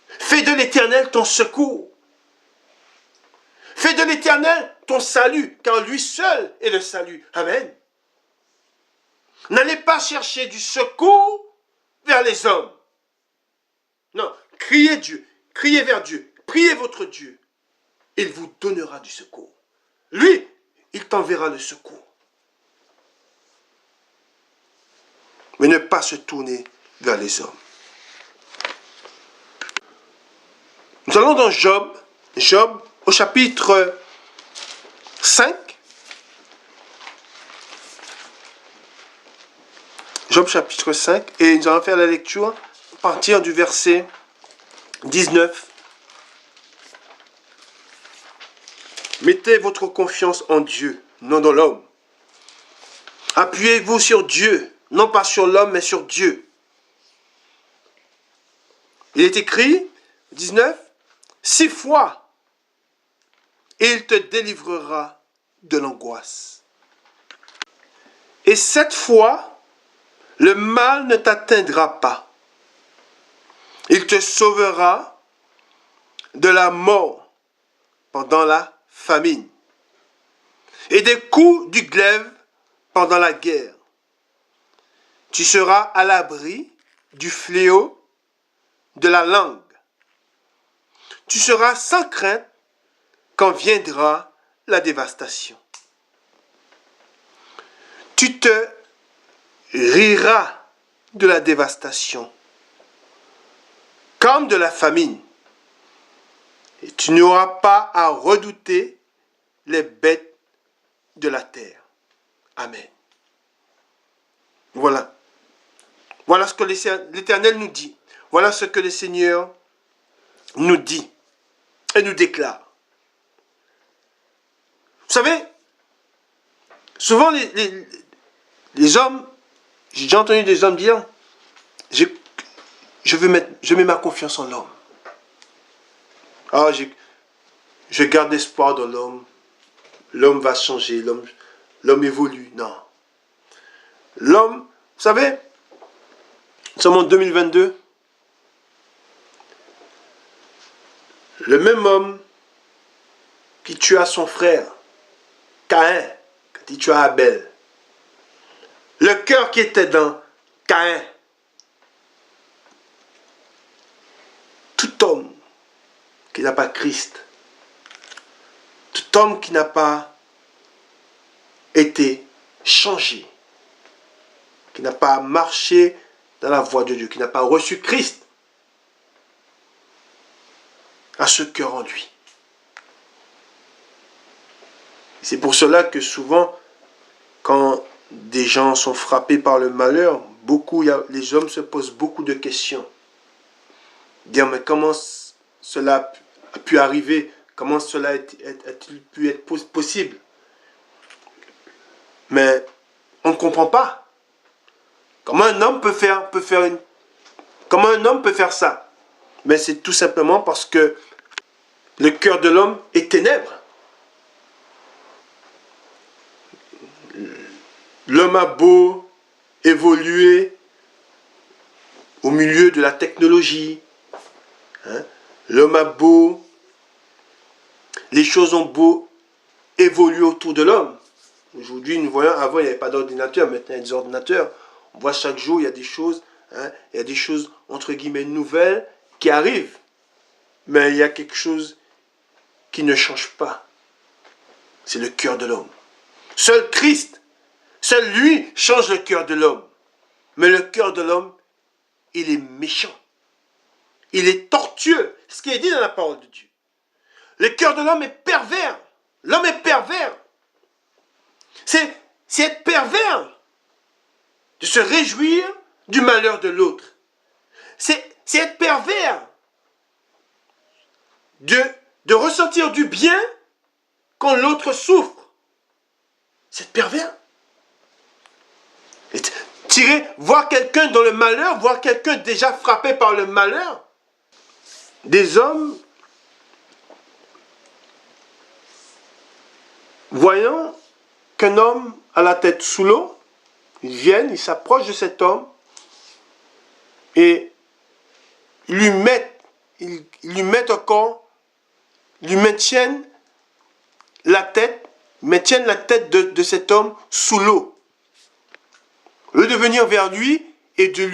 A: Fais de l'Éternel ton secours. Fais de l'Éternel ton salut, car lui seul est le salut. Amen. N'allez pas chercher du secours vers les hommes. Non, criez Dieu, criez vers Dieu, priez votre Dieu. Il vous donnera du secours. Lui, il t'enverra le secours. Mais ne pas se tourner vers les hommes. Nous allons dans Job au chapitre 5. Job chapitre 5, et nous allons faire la lecture à partir du verset 19. Mettez votre confiance en Dieu, non dans l'homme. Appuyez-vous sur Dieu, non pas sur l'homme, mais sur Dieu. Il est écrit, 19, 6 fois, et il te délivrera de l'angoisse. Et 7 fois, le mal ne t'atteindra pas. Il te sauvera de la mort pendant la famine et des coups du glaive pendant la guerre. Tu seras à l'abri du fléau de la langue. Tu seras sans crainte quand viendra la dévastation. Tu te riras de la dévastation comme de la famine, et tu n'auras pas à redouter les bêtes de la terre. Amen. Voilà. Voilà ce que l'Éternel nous dit. Voilà ce que le Seigneur nous dit et nous déclare. Vous savez, souvent les hommes, j'ai déjà entendu des hommes dire, je mets ma confiance en l'homme. Ah, je garde espoir dans l'homme. L'homme va changer, l'homme évolue. Non. L'homme, vous savez, nous sommes en 2022. Le même homme qui tua son frère, Caïn, quand il tua Abel. Le cœur qui était dans Caïn. Tout homme qui n'a pas Christ, tout homme qui n'a pas été changé, qui n'a pas marché dans la voie de Dieu, qui n'a pas reçu Christ, a ce cœur en lui. C'est pour cela que souvent, quand des gens sont frappés par le malheur, les hommes se posent beaucoup de questions. Dire, mais comment cela a pu arriver? Comment cela a-t-il pu être possible? Mais on ne comprend pas. Comment un homme peut faire ça? Mais c'est tout simplement parce que le cœur de l'homme est ténèbre. L'homme a beau évoluer au milieu de la technologie. Hein? L'homme a beau... Les choses ont beau évoluer autour de l'homme. Aujourd'hui, nous voyons, avant, il n'y avait pas d'ordinateur, maintenant, il y a des ordinateurs. On voit chaque jour, il y a des choses, il y a des choses, entre guillemets, nouvelles qui arrivent. Mais il y a quelque chose qui ne change pas. C'est le cœur de l'homme. Seul Christ, seul lui change le cœur de l'homme. Mais le cœur de l'homme, il est méchant. Il est tortueux. Ce qui est dit dans la parole de Dieu. Le cœur de l'homme est pervers. L'homme est pervers. C'est être pervers de se réjouir du malheur de l'autre. C'est être pervers de ressentir du bien quand l'autre souffre. C'est être pervers. Voir quelqu'un dans le malheur, voir quelqu'un déjà frappé par le malheur. Des hommes, voyant qu'un homme a la tête sous l'eau, ils viennent, ils s'approchent de cet homme et ils lui maintiennent la tête de cet homme sous l'eau. Au lieu de venir vers lui et de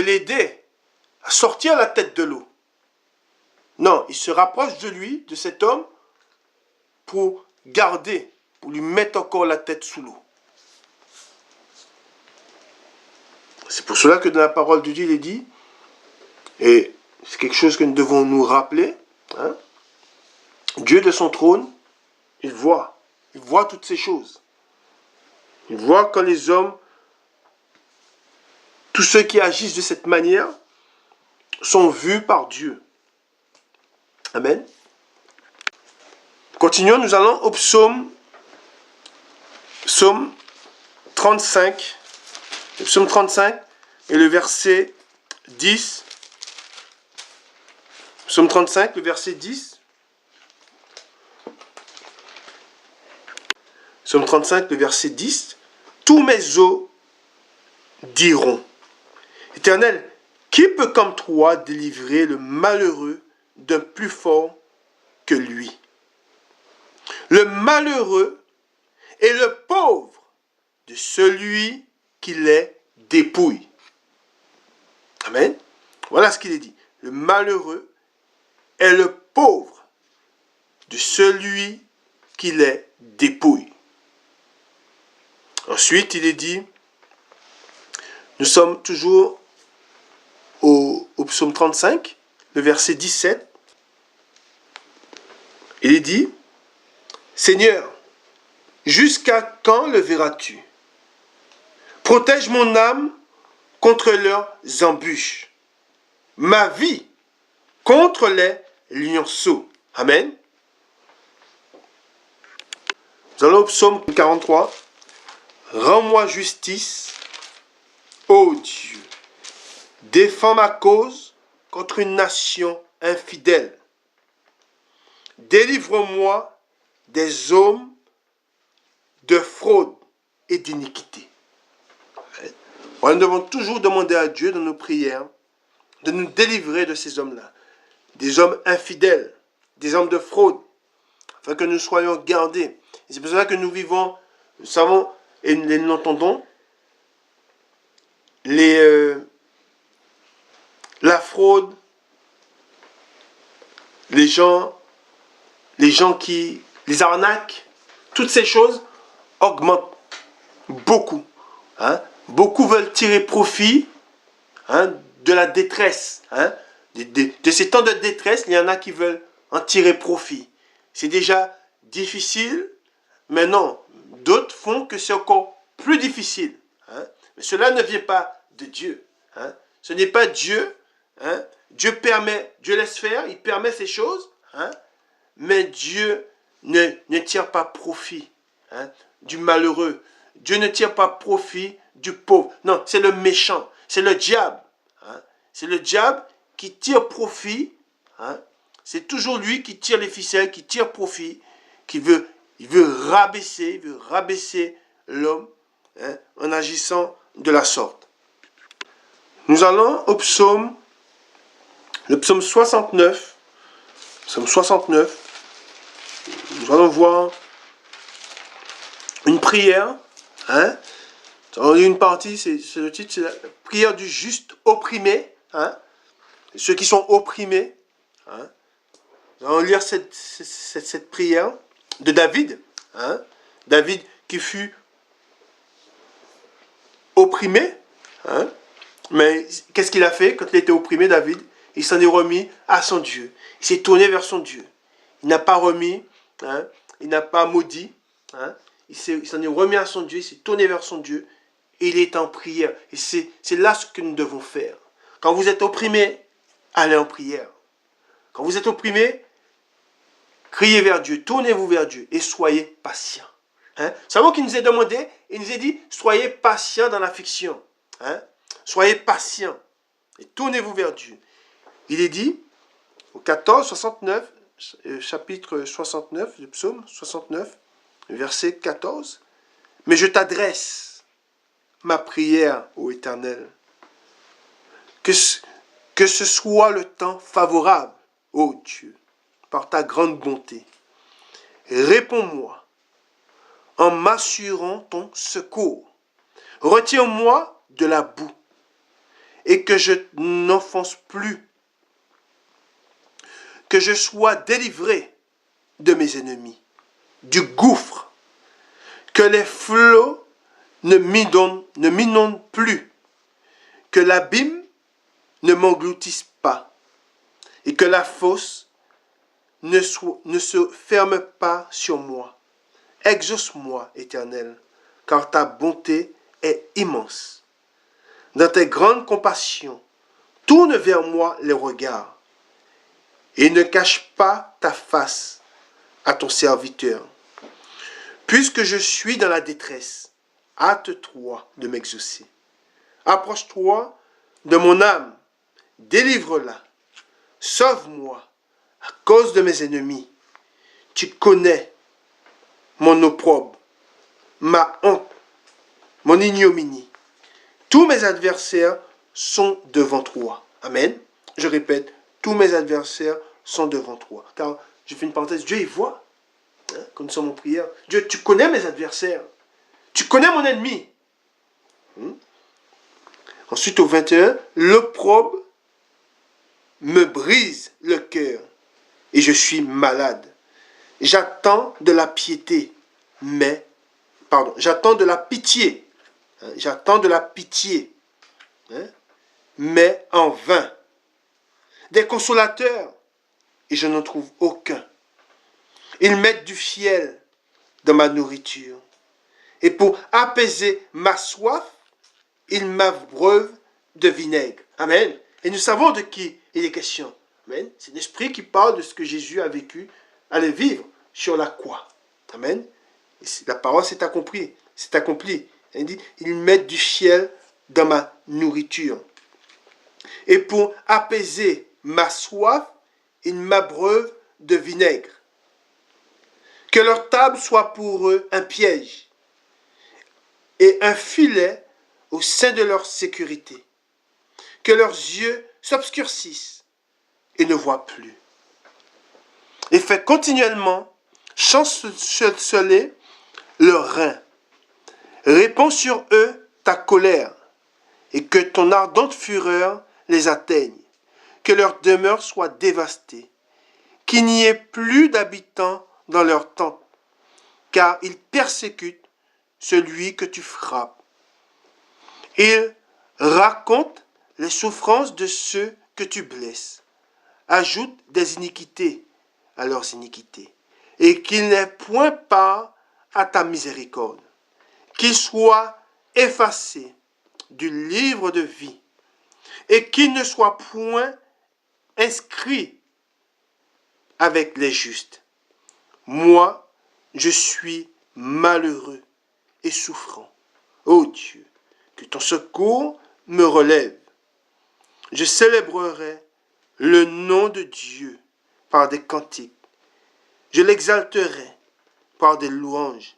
A: l'aider à sortir la tête de l'eau. Non, il se rapproche de lui, de cet homme, pour lui mettre encore la tête sous l'eau. C'est pour cela que dans la parole de Dieu, il est dit, et c'est quelque chose que nous devons nous rappeler, Dieu de son trône, il voit toutes ces choses. Il voit quand les hommes, tous ceux qui agissent de cette manière, sont vus par Dieu. Amen. Continuons, nous allons au psaume 35. Le psaume 35 et le verset 10. Psaume 35, le verset 10. Psaume 35, le verset 10. Tous mes os diront, Éternel, qui peut comme toi délivrer le malheureux d'un plus fort que lui? Le malheureux est le pauvre de celui qui les dépouille. Amen. Voilà ce qu'il est dit. Le malheureux est le pauvre de celui qui les dépouille. Ensuite, il est dit, nous sommes toujours au psaume 35, le verset 17. Il est dit, Seigneur, jusqu'à quand le verras-tu? Protège mon âme contre leurs embûches. Ma vie contre les lionceaux. Amen. Nous allons au psaume 43. Rends-moi justice, ô Dieu. Défends ma cause contre une nation infidèle. Délivre-moi des hommes de fraude et d'iniquité. Nous devons toujours demander à Dieu dans nos prières de nous délivrer de ces hommes-là. Des hommes infidèles, des hommes de fraude, afin que nous soyons gardés. Et c'est pour cela que nous vivons, nous savons et nous entendons la fraude, les gens qui, les arnaques, toutes ces choses augmentent beaucoup. Hein? Beaucoup veulent tirer profit de la détresse. De ces temps de détresse, il y en a qui veulent en tirer profit. C'est déjà difficile, mais non, d'autres font que c'est encore plus difficile. Mais cela ne vient pas de Dieu. Ce n'est pas Dieu. Dieu permet, Dieu laisse faire, il permet ces choses, mais Dieu ne tire pas profit du malheureux. Dieu ne tire pas profit du pauvre. Non, c'est le méchant, c'est le diable. C'est le diable qui tire profit. C'est toujours lui qui tire les ficelles, qui tire profit, il veut rabaisser l'homme en agissant de la sorte. Nous allons au psaume, le psaume 69. Psaume 69. Nous allons voir une prière. On dit une partie, c'est le titre, c'est la prière du juste opprimé. Ceux qui sont opprimés. Nous allons lire cette prière de David. David qui fut opprimé. Mais qu'est-ce qu'il a fait quand il était opprimé, David? Il s'en est remis à son Dieu. Il s'est tourné vers son Dieu. Il n'a pas remis, il n'a pas maudit. Il s'en est remis à son Dieu, il s'est tourné vers son Dieu. Et il est en prière. Et c'est là ce que nous devons faire. Quand vous êtes opprimé, allez en prière. Quand vous êtes opprimé, criez vers Dieu, tournez-vous vers Dieu et soyez patient. C'est moi qui nous a demandé, il nous a dit, soyez patient dans l'affliction. Soyez patient et tournez-vous vers Dieu. Il est dit, au 14, 69, chapitre 69, du psaume 69, verset 14, « Mais je t'adresse ma prière, ô Éternel, que ce soit le temps favorable, ô Dieu, par ta grande bonté. Réponds-moi en m'assurant ton secours. Retire-moi de la boue et que je n'enfonce plus, que je sois délivré de mes ennemis, du gouffre, que les flots ne m'inondent plus, que l'abîme ne m'engloutisse pas et que la fosse ne se ferme pas sur moi. Exauce-moi, Éternel, car ta bonté est immense. Dans tes grandes compassions, tourne vers moi les regards et ne cache pas ta face à ton serviteur. Puisque je suis dans la détresse, hâte-toi de m'exaucer. Approche-toi de mon âme, délivre-la, sauve-moi à cause de mes ennemis. Tu connais mon opprobre, ma honte, mon ignominie. Tous mes adversaires sont devant toi. Amen. Je répète, tous mes adversaires sont devant toi. Car, je fais une parenthèse, Dieu il voit, quand nous sommes en prière. Dieu, tu connais mes adversaires. Tu connais mon ennemi. Ensuite, au 21, l'opprobre me brise le cœur et je suis malade. J'attends de la piété, j'attends de la pitié. J'attends de la pitié, mais en vain. Des consolateurs, et je n'en trouve aucun. Ils mettent du fiel dans ma nourriture. Et pour apaiser ma soif, il m'abreuve de vinaigre. Amen. Et nous savons de qui il est question. Amen. C'est l'Esprit qui parle de ce que Jésus a vécu, allait vivre sur la croix. Amen. Et la parole s'est accomplie. C'est accompli. Il dit, il met du ciel dans ma nourriture. Et pour apaiser ma soif, il m'abreuve de vinaigre. Que leur table soit pour eux un piège et un filet au sein de leur sécurité. Que leurs yeux s'obscurcissent et ne voient plus. Et fait continuellement chanceler leurs reins. Répands sur eux ta colère et que ton ardente fureur les atteigne. Que leur demeure soit dévastée. Qu'il n'y ait plus d'habitants dans leur tente, car ils persécutent celui que tu frappes. Ils racontent les souffrances de ceux que tu blesses, ajoutent des iniquités à leurs iniquités, et qu'ils n'aient point part à ta miséricorde, qu'ils soient effacés du livre de vie, et qu'ils ne soient point inscrits avec les justes. Moi, je suis malheureux et souffrant. Ô Dieu, que ton secours me relève. Je célébrerai le nom de Dieu par des cantiques. Je l'exalterai par des louanges.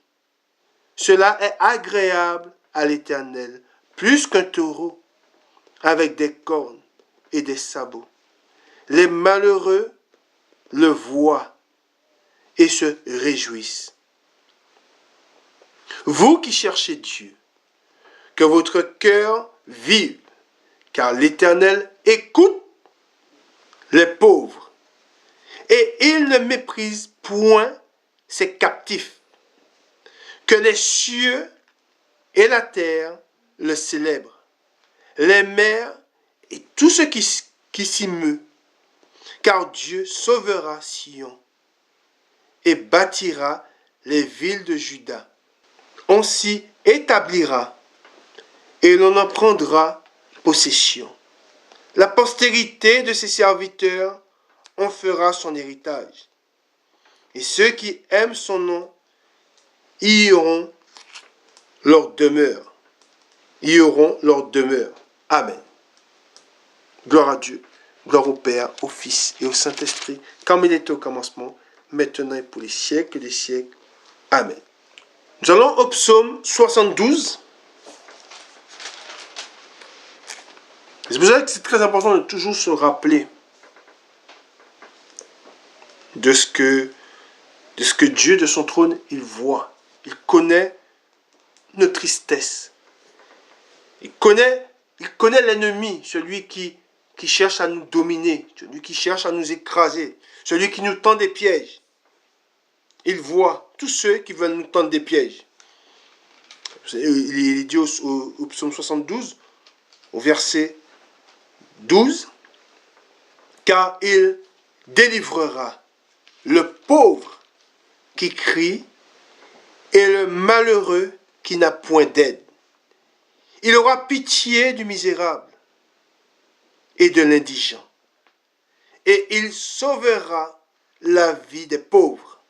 A: Cela est agréable à l'Éternel, plus qu'un taureau, avec des cornes et des sabots. Les malheureux le voient et se réjouissent. Vous qui cherchez Dieu, que votre cœur vive, car l'Éternel écoute les pauvres, et il ne méprise point ses captifs. Que les cieux et la terre le célèbrent, les mers et tout ce qui s'y meut, car Dieu sauvera Sion et bâtira les villes de Juda. On s'y établira et l'on en prendra possession. La postérité de ses serviteurs en fera son héritage. Et ceux qui aiment son nom y auront leur demeure. Y auront leur demeure. Amen. Gloire à Dieu. Gloire au Père, au Fils et au Saint-Esprit, comme il était au commencement, maintenant et pour les siècles des siècles. Amen. Nous allons au psaume 72. C'est pour ça que c'est très important de toujours se rappeler de ce que Dieu, de son trône, il voit. Il connaît nos tristesses. Il connaît l'ennemi, celui qui cherche à nous dominer, celui qui cherche à nous écraser, celui qui nous tend des pièges. Il voit tous ceux qui veulent nous tendre des pièges. Il est dit au psaume 72, au verset 12, car il délivrera le pauvre qui crie et le malheureux qui n'a point d'aide. Il aura pitié du misérable et de l'indigent, et il sauvera la vie des pauvres.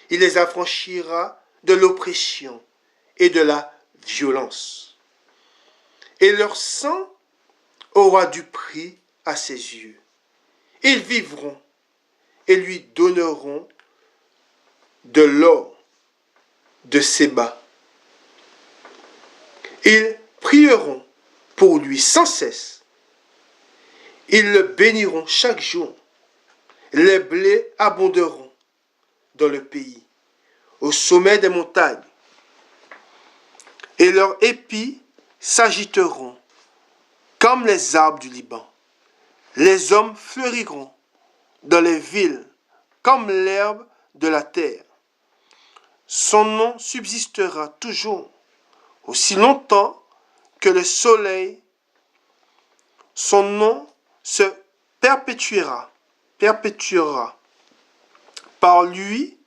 A: Il les affranchira de l'oppression et de la violence. Et leur sang aura du prix à ses yeux. Ils vivront et lui donneront de l'or de Séba. Ils prieront pour lui sans cesse. Ils le béniront chaque jour. Les blés abonderont dans le pays, au sommet des montagnes. Et leurs épis s'agiteront comme les arbres du Liban. Les hommes fleuriront dans les villes comme l'herbe de la terre. Son nom subsistera toujours, aussi longtemps que le soleil. Son nom se perpétuera. Par lui,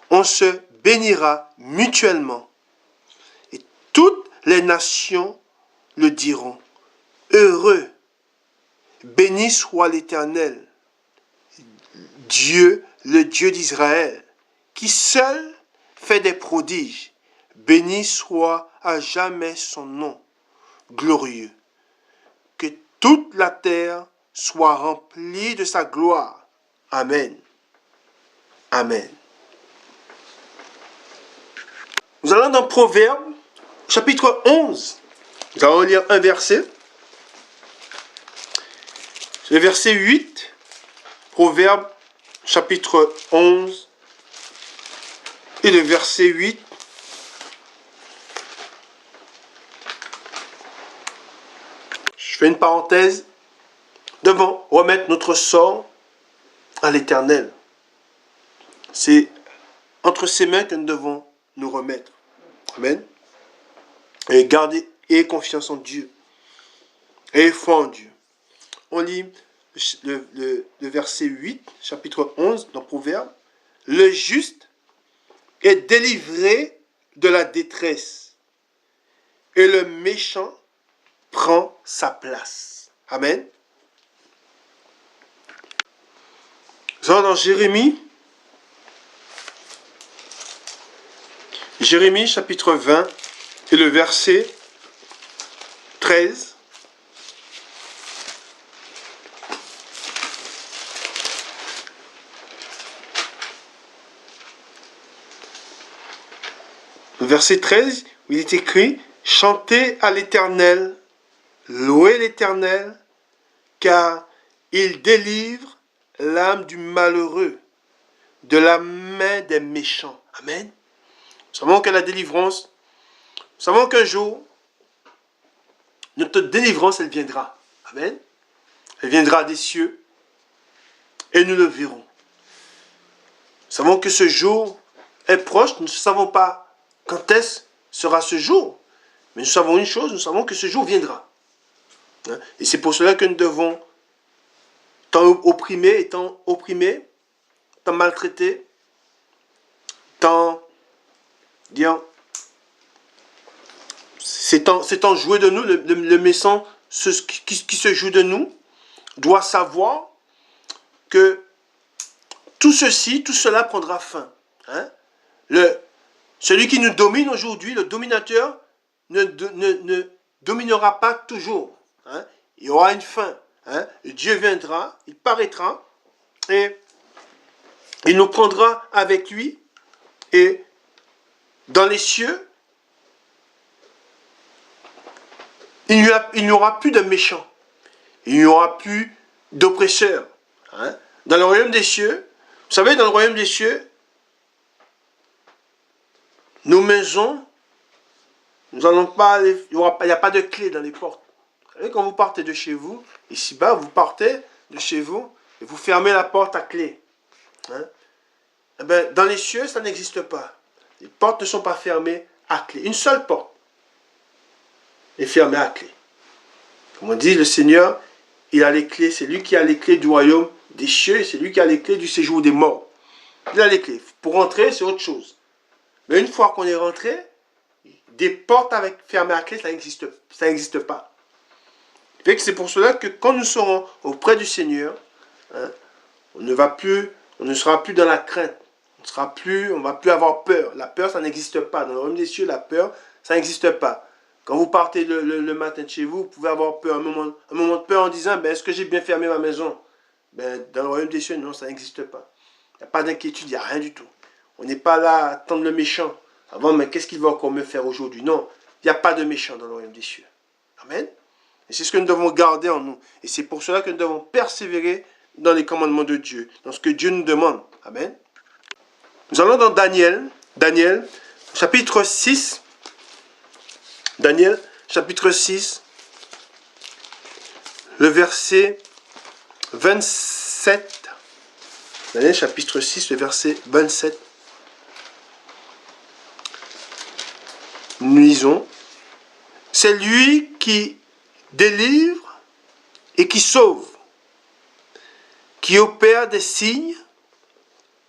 A: on se bénira mutuellement. Et toutes les nations le diront. Heureux, béni soit l'Éternel, Dieu, le Dieu d'Israël, qui seul fait des prodiges. Béni soit à jamais son nom glorieux. Que toute la terre soit remplie de sa gloire. Amen. Amen. Nous allons dans Proverbes, chapitre 11. Nous allons lire un verset. Le verset 8. Proverbes, chapitre 11. Et le verset 8. Je fais une parenthèse. Devons remettre notre sort à l'Éternel. C'est entre ses mains que nous devons nous remettre. Amen. Et garder et confiance en Dieu. Et foi en Dieu. On lit le verset 8, chapitre 11, dans Proverbes. Le juste est délivré de la détresse. Et le méchant prend sa place. Amen. Nous allons dans Jérémie. Jérémie chapitre 20 et le verset 13. Le verset 13, où il est écrit « Chantez à l'Éternel, louez l'Éternel, car il délivre l'âme du malheureux de la main des méchants. » Amen. Nous savons que la délivrance, nous savons qu'un jour, notre délivrance, elle viendra. Amen. Elle viendra des cieux et nous le verrons. Nous savons que ce jour est proche. Nous ne savons pas quand est-ce sera ce jour. Mais nous savons une chose, nous savons que ce jour viendra. Et c'est pour cela que nous devons, tant opprimés, tant maltraités, tant dire, c'est tant joué de nous, le méchant qui se joue de nous, doit savoir que tout cela prendra fin. Hein? Celui qui nous domine aujourd'hui, le dominateur, ne dominera pas toujours. Hein? Il y aura une fin. Hein? Dieu viendra, il paraîtra, et il nous prendra avec lui, et dans les cieux, il n'y aura plus de méchants. Il n'y aura plus d'oppresseurs. Hein? Dans le royaume des cieux, vous savez, dans le royaume des cieux, nos maisons, nous n'allons pas, il n'y a pas de clé dans les portes. Vous savez, quand vous partez de chez vous, ici-bas, vous partez de chez vous et vous fermez la porte à clé. Hein? Eh bien, dans les cieux, ça n'existe pas. Les portes ne sont pas fermées à clé. Une seule porte est fermée à clé. Comme on dit, le Seigneur, il a les clés. C'est lui qui a les clés du royaume des cieux. C'est lui qui a les clés du séjour des morts. Il a les clés. Pour rentrer, c'est autre chose. Mais une fois qu'on est rentré, des portes fermées à clé, ça n'existe pas. C'est pour cela que quand nous serons auprès du Seigneur, hein, on ne sera plus dans la crainte. On ne va plus avoir peur. La peur, ça n'existe pas. Dans le royaume des cieux, la peur, ça n'existe pas. Quand vous partez le matin de chez vous, vous pouvez avoir peur, un moment de peur en disant, est-ce que j'ai bien fermé ma maison? Dans le royaume des cieux, non, ça n'existe pas. Il n'y a pas d'inquiétude, il n'y a rien du tout. On n'est pas là à attendre le méchant. Avant, mais qu'est-ce qu'il va encore me faire aujourd'hui? Non, il n'y a pas de méchant dans le royaume des cieux. Amen. Et c'est ce que nous devons garder en nous. Et c'est pour cela que nous devons persévérer dans les commandements de Dieu, dans ce que Dieu nous demande. Amen. Nous allons dans Daniel, chapitre 6. Daniel, chapitre 6, le verset 27. Daniel, chapitre 6, le verset 27. Nous lisons. C'est lui qui délivre et qui sauve, qui opère des signes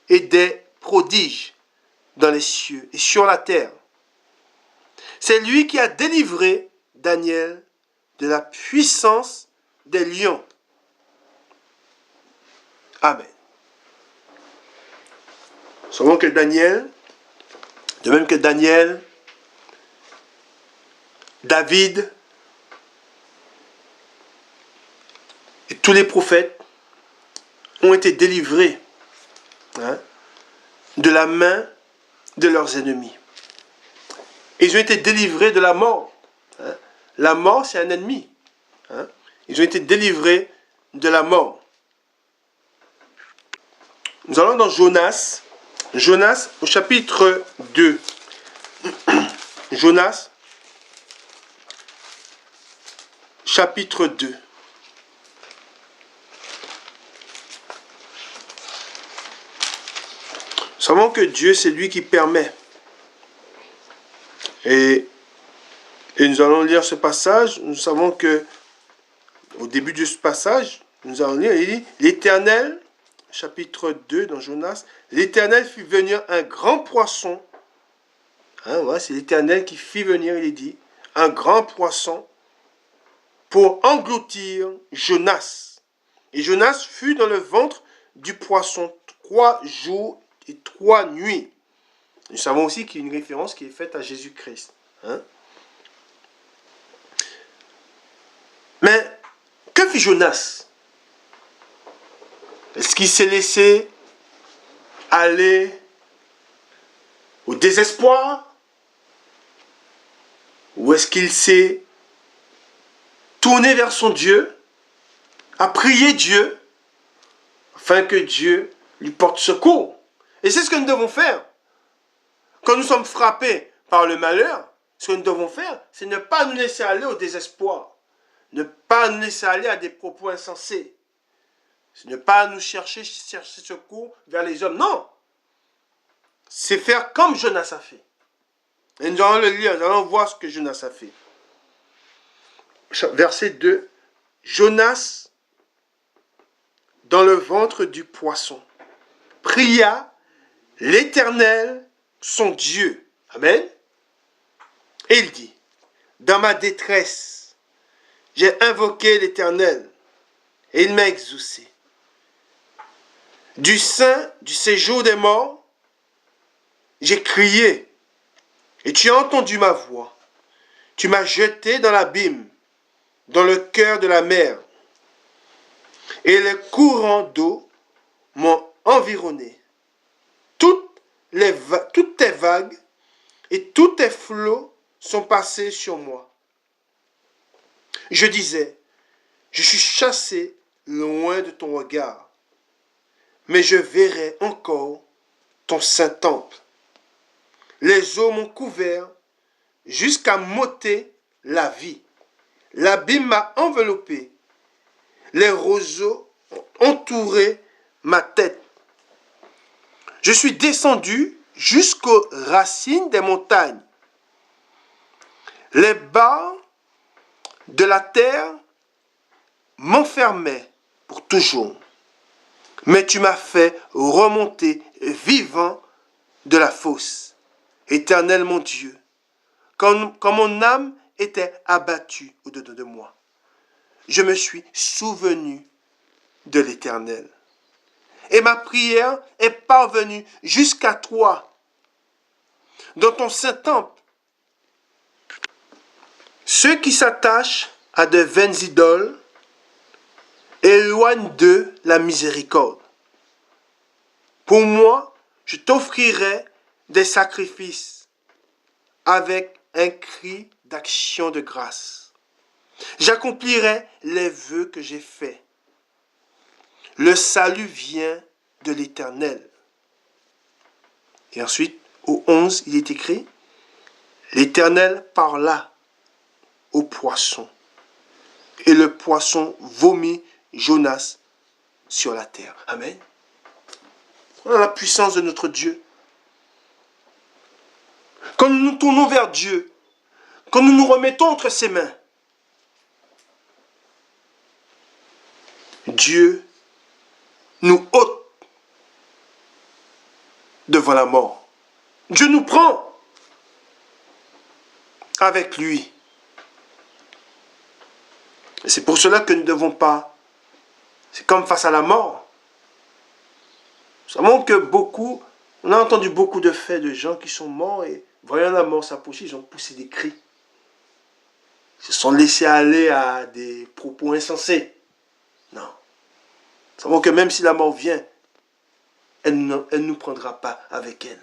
A: et des prodiges dans les cieux et sur la terre. C'est lui qui a délivré Daniel de la puissance des lions. Amen. Savons que Daniel, de même que Daniel, David et tous les prophètes ont été délivrés de la main de leurs ennemis. Ils ont été délivrés de la mort. La mort, c'est un ennemi. Ils ont été délivrés de la mort. Nous allons dans Jonas. Jonas au chapitre 2. Jonas, chapitre 2. Nous savons que Dieu, c'est lui qui permet. Et nous allons lire ce passage. Nous savons que au début de ce passage, nous allons lire, il dit, l'Éternel, chapitre 2 dans Jonas, l'Éternel fit venir un grand poisson. Voilà, c'est l'Éternel qui fit venir, il est dit, un grand poisson pour engloutir Jonas. Et Jonas fut dans le ventre du poisson 3 jours et 3 nuits. Nous savons aussi qu'il y a une référence qui est faite à Jésus-Christ. Mais que fit Jonas? Est-ce qu'il s'est laissé aller au désespoir? Ou est-ce qu'il s'est tourné vers son Dieu, a prié Dieu, afin que Dieu lui porte secours? Et c'est ce que nous devons faire. Quand nous sommes frappés par le malheur, ce que nous devons faire, c'est ne pas nous laisser aller au désespoir. Ne pas nous laisser aller à des propos insensés. C'est ne pas nous chercher secours vers les hommes. Non. C'est faire comme Jonas a fait. Et nous allons le lire, nous allons voir ce que Jonas a fait. Verset 2. Jonas, dans le ventre du poisson, pria l'Éternel, son Dieu. Amen. Et il dit, dans ma détresse, j'ai invoqué l'Éternel, et il m'a exaucé. Du sein du séjour des morts, j'ai crié, et tu as entendu ma voix. Tu m'as jeté dans l'abîme, dans le cœur de la mer, et les courants d'eau m'ont environné. Toutes tes vagues et tous tes flots sont passés sur moi. Je disais, je suis chassé loin de ton regard, mais je verrai encore ton saint temple. Les eaux m'ont couvert jusqu'à m'ôter la vie. L'abîme m'a enveloppé. Les roseaux ont entouré ma tête. Je suis descendu jusqu'aux racines des montagnes. Les barres de la terre m'enfermaient pour toujours. Mais tu m'as fait remonter vivant de la fosse. Éternel mon Dieu, quand mon âme était abattue au-dedans de moi, je me suis souvenu de l'Éternel. Et ma prière est parvenue jusqu'à toi, dans ton saint temple. Ceux qui s'attachent à de vaines idoles éloignent d'eux la miséricorde. Pour moi, je t'offrirai des sacrifices avec un cri d'action de grâce. J'accomplirai les vœux que j'ai faits. Le salut vient de l'Éternel. Et ensuite, au 11, il est écrit, l'Éternel parla au poisson, et le poisson vomit Jonas sur la terre. Amen. Voilà la puissance de notre Dieu. Quand nous nous tournons vers Dieu, quand nous nous remettons entre ses mains, Dieu nous ôte devant la mort. Dieu nous prend avec lui. Et c'est pour cela que nous ne devons pas, c'est comme face à la mort. Nous savons que on a entendu beaucoup de faits de gens qui sont morts et voyant la mort s'approcher, ils ont poussé des cris. Ils se sont laissés aller à des propos insensés. Non. Nous savons que même si la mort vient, elle ne nous prendra pas avec elle.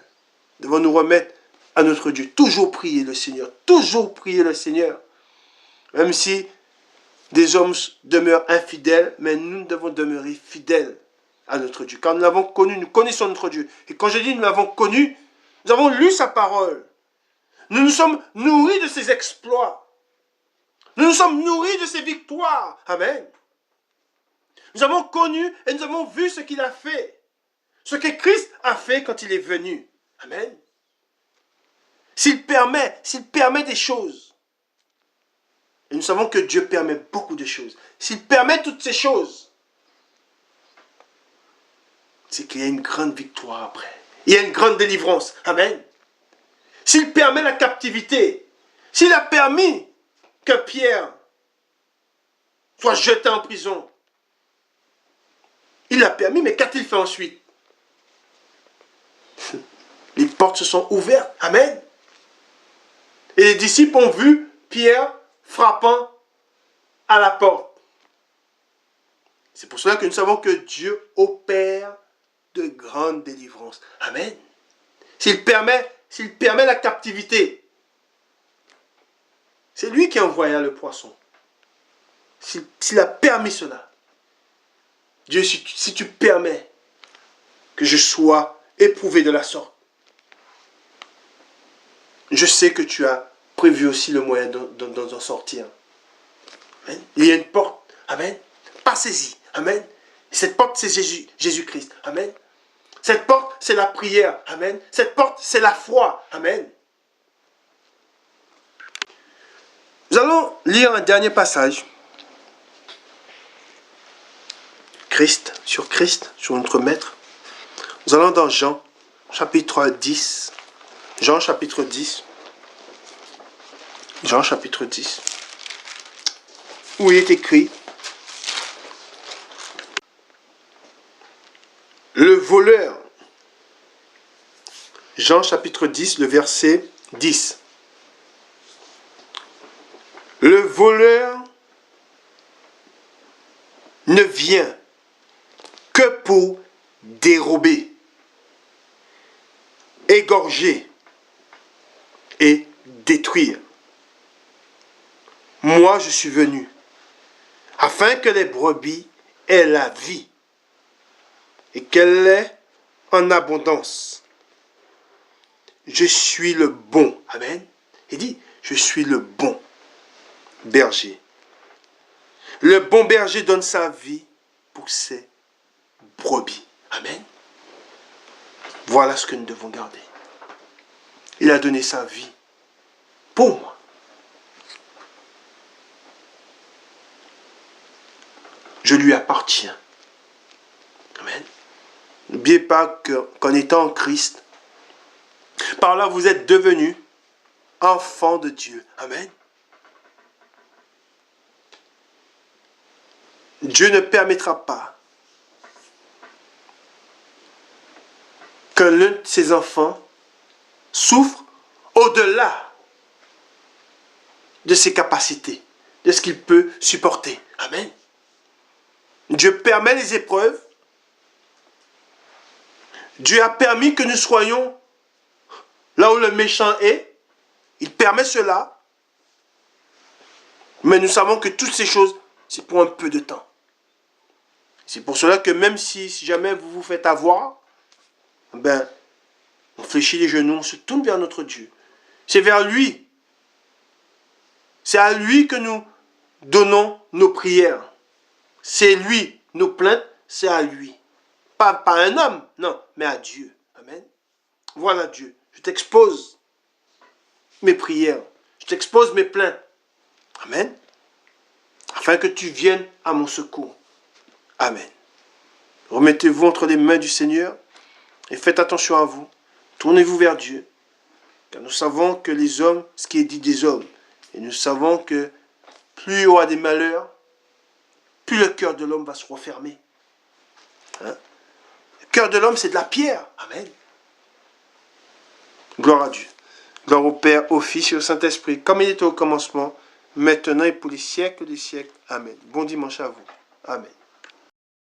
A: Nous devons nous remettre à notre Dieu. Toujours prier le Seigneur. Toujours prier le Seigneur. Même si des hommes demeurent infidèles, mais nous devons demeurer fidèles à notre Dieu. Quand nous l'avons connu, nous connaissons notre Dieu. Et quand je dis nous l'avons connu, nous avons lu sa parole. Nous nous sommes nourris de ses exploits. Nous nous sommes nourris de ses victoires. Amen. Nous avons connu et nous avons vu ce qu'il a fait. Ce que Christ a fait quand il est venu. Amen. S'il permet des choses, et nous savons que Dieu permet beaucoup de choses, s'il permet toutes ces choses, c'est qu'il y a une grande victoire après. Il y a une grande délivrance. Amen. S'il permet la captivité, s'il a permis que Pierre soit jeté en prison, il l'a permis, mais qu'a-t-il fait ensuite? Les portes se sont ouvertes. Amen. Et les disciples ont vu Pierre frappant à la porte. C'est pour cela que nous savons que Dieu opère de grandes délivrances. Amen. S'il permet la captivité, c'est lui qui envoya le poisson. S'il a permis cela, Dieu, si tu permets que je sois éprouvé de la sorte, je sais que tu as prévu aussi le moyen d'en sortir. Amen. Il y a une porte. Amen. Passez-y. Amen. Cette porte, c'est Jésus-Christ. Amen. Cette porte, c'est la prière. Amen. Cette porte, c'est la foi. Amen. Nous allons lire un dernier passage. Sur notre Maître. Nous allons dans Jean, chapitre 10. Jean, chapitre 10. Jean, chapitre 10. Où il est écrit: le voleur. Jean, chapitre 10, le verset 10. Le voleur ne vient que pour dérober, égorger et détruire. Moi, je suis venu afin que les brebis aient la vie et qu'elle l'ait en abondance. Je suis le bon. Amen. Il dit, je suis le bon berger. Le bon berger donne sa vie pour ses brebis. Amen. Voilà ce que nous devons garder. Il a donné sa vie pour moi. Je lui appartiens. Amen. N'oubliez pas qu'en étant en Christ, par là vous êtes devenus enfants de Dieu. Amen. Dieu ne permettra pas que l'un de ses enfants souffre au-delà de ses capacités, de ce qu'il peut supporter. Amen. Dieu permet les épreuves. Dieu a permis que nous soyons là où le méchant est. Il permet cela. Mais nous savons que toutes ces choses, c'est pour un peu de temps. C'est pour cela que même si jamais vous vous faites avoir, ben, on fléchit les genoux, on se tourne vers notre Dieu. C'est vers lui. C'est à lui que nous donnons nos prières. C'est lui. Nos plaintes, c'est à lui. Pas à un homme, non, mais à Dieu. Amen. Voilà Dieu. Je t'expose mes prières. Je t'expose mes plaintes. Amen. Afin que tu viennes à mon secours. Amen. Remettez-vous entre les mains du Seigneur et faites attention à vous. Tournez-vous vers Dieu. Car nous savons que les hommes, ce qui est dit des hommes, et nous savons que plus il y aura des malheurs, plus le cœur de l'homme va se refermer. Hein? Le cœur de l'homme, c'est de la pierre. Amen. Gloire à Dieu. Gloire au Père, au Fils et au Saint-Esprit, comme il était au commencement, maintenant et pour les siècles des siècles. Amen. Bon dimanche à vous. Amen.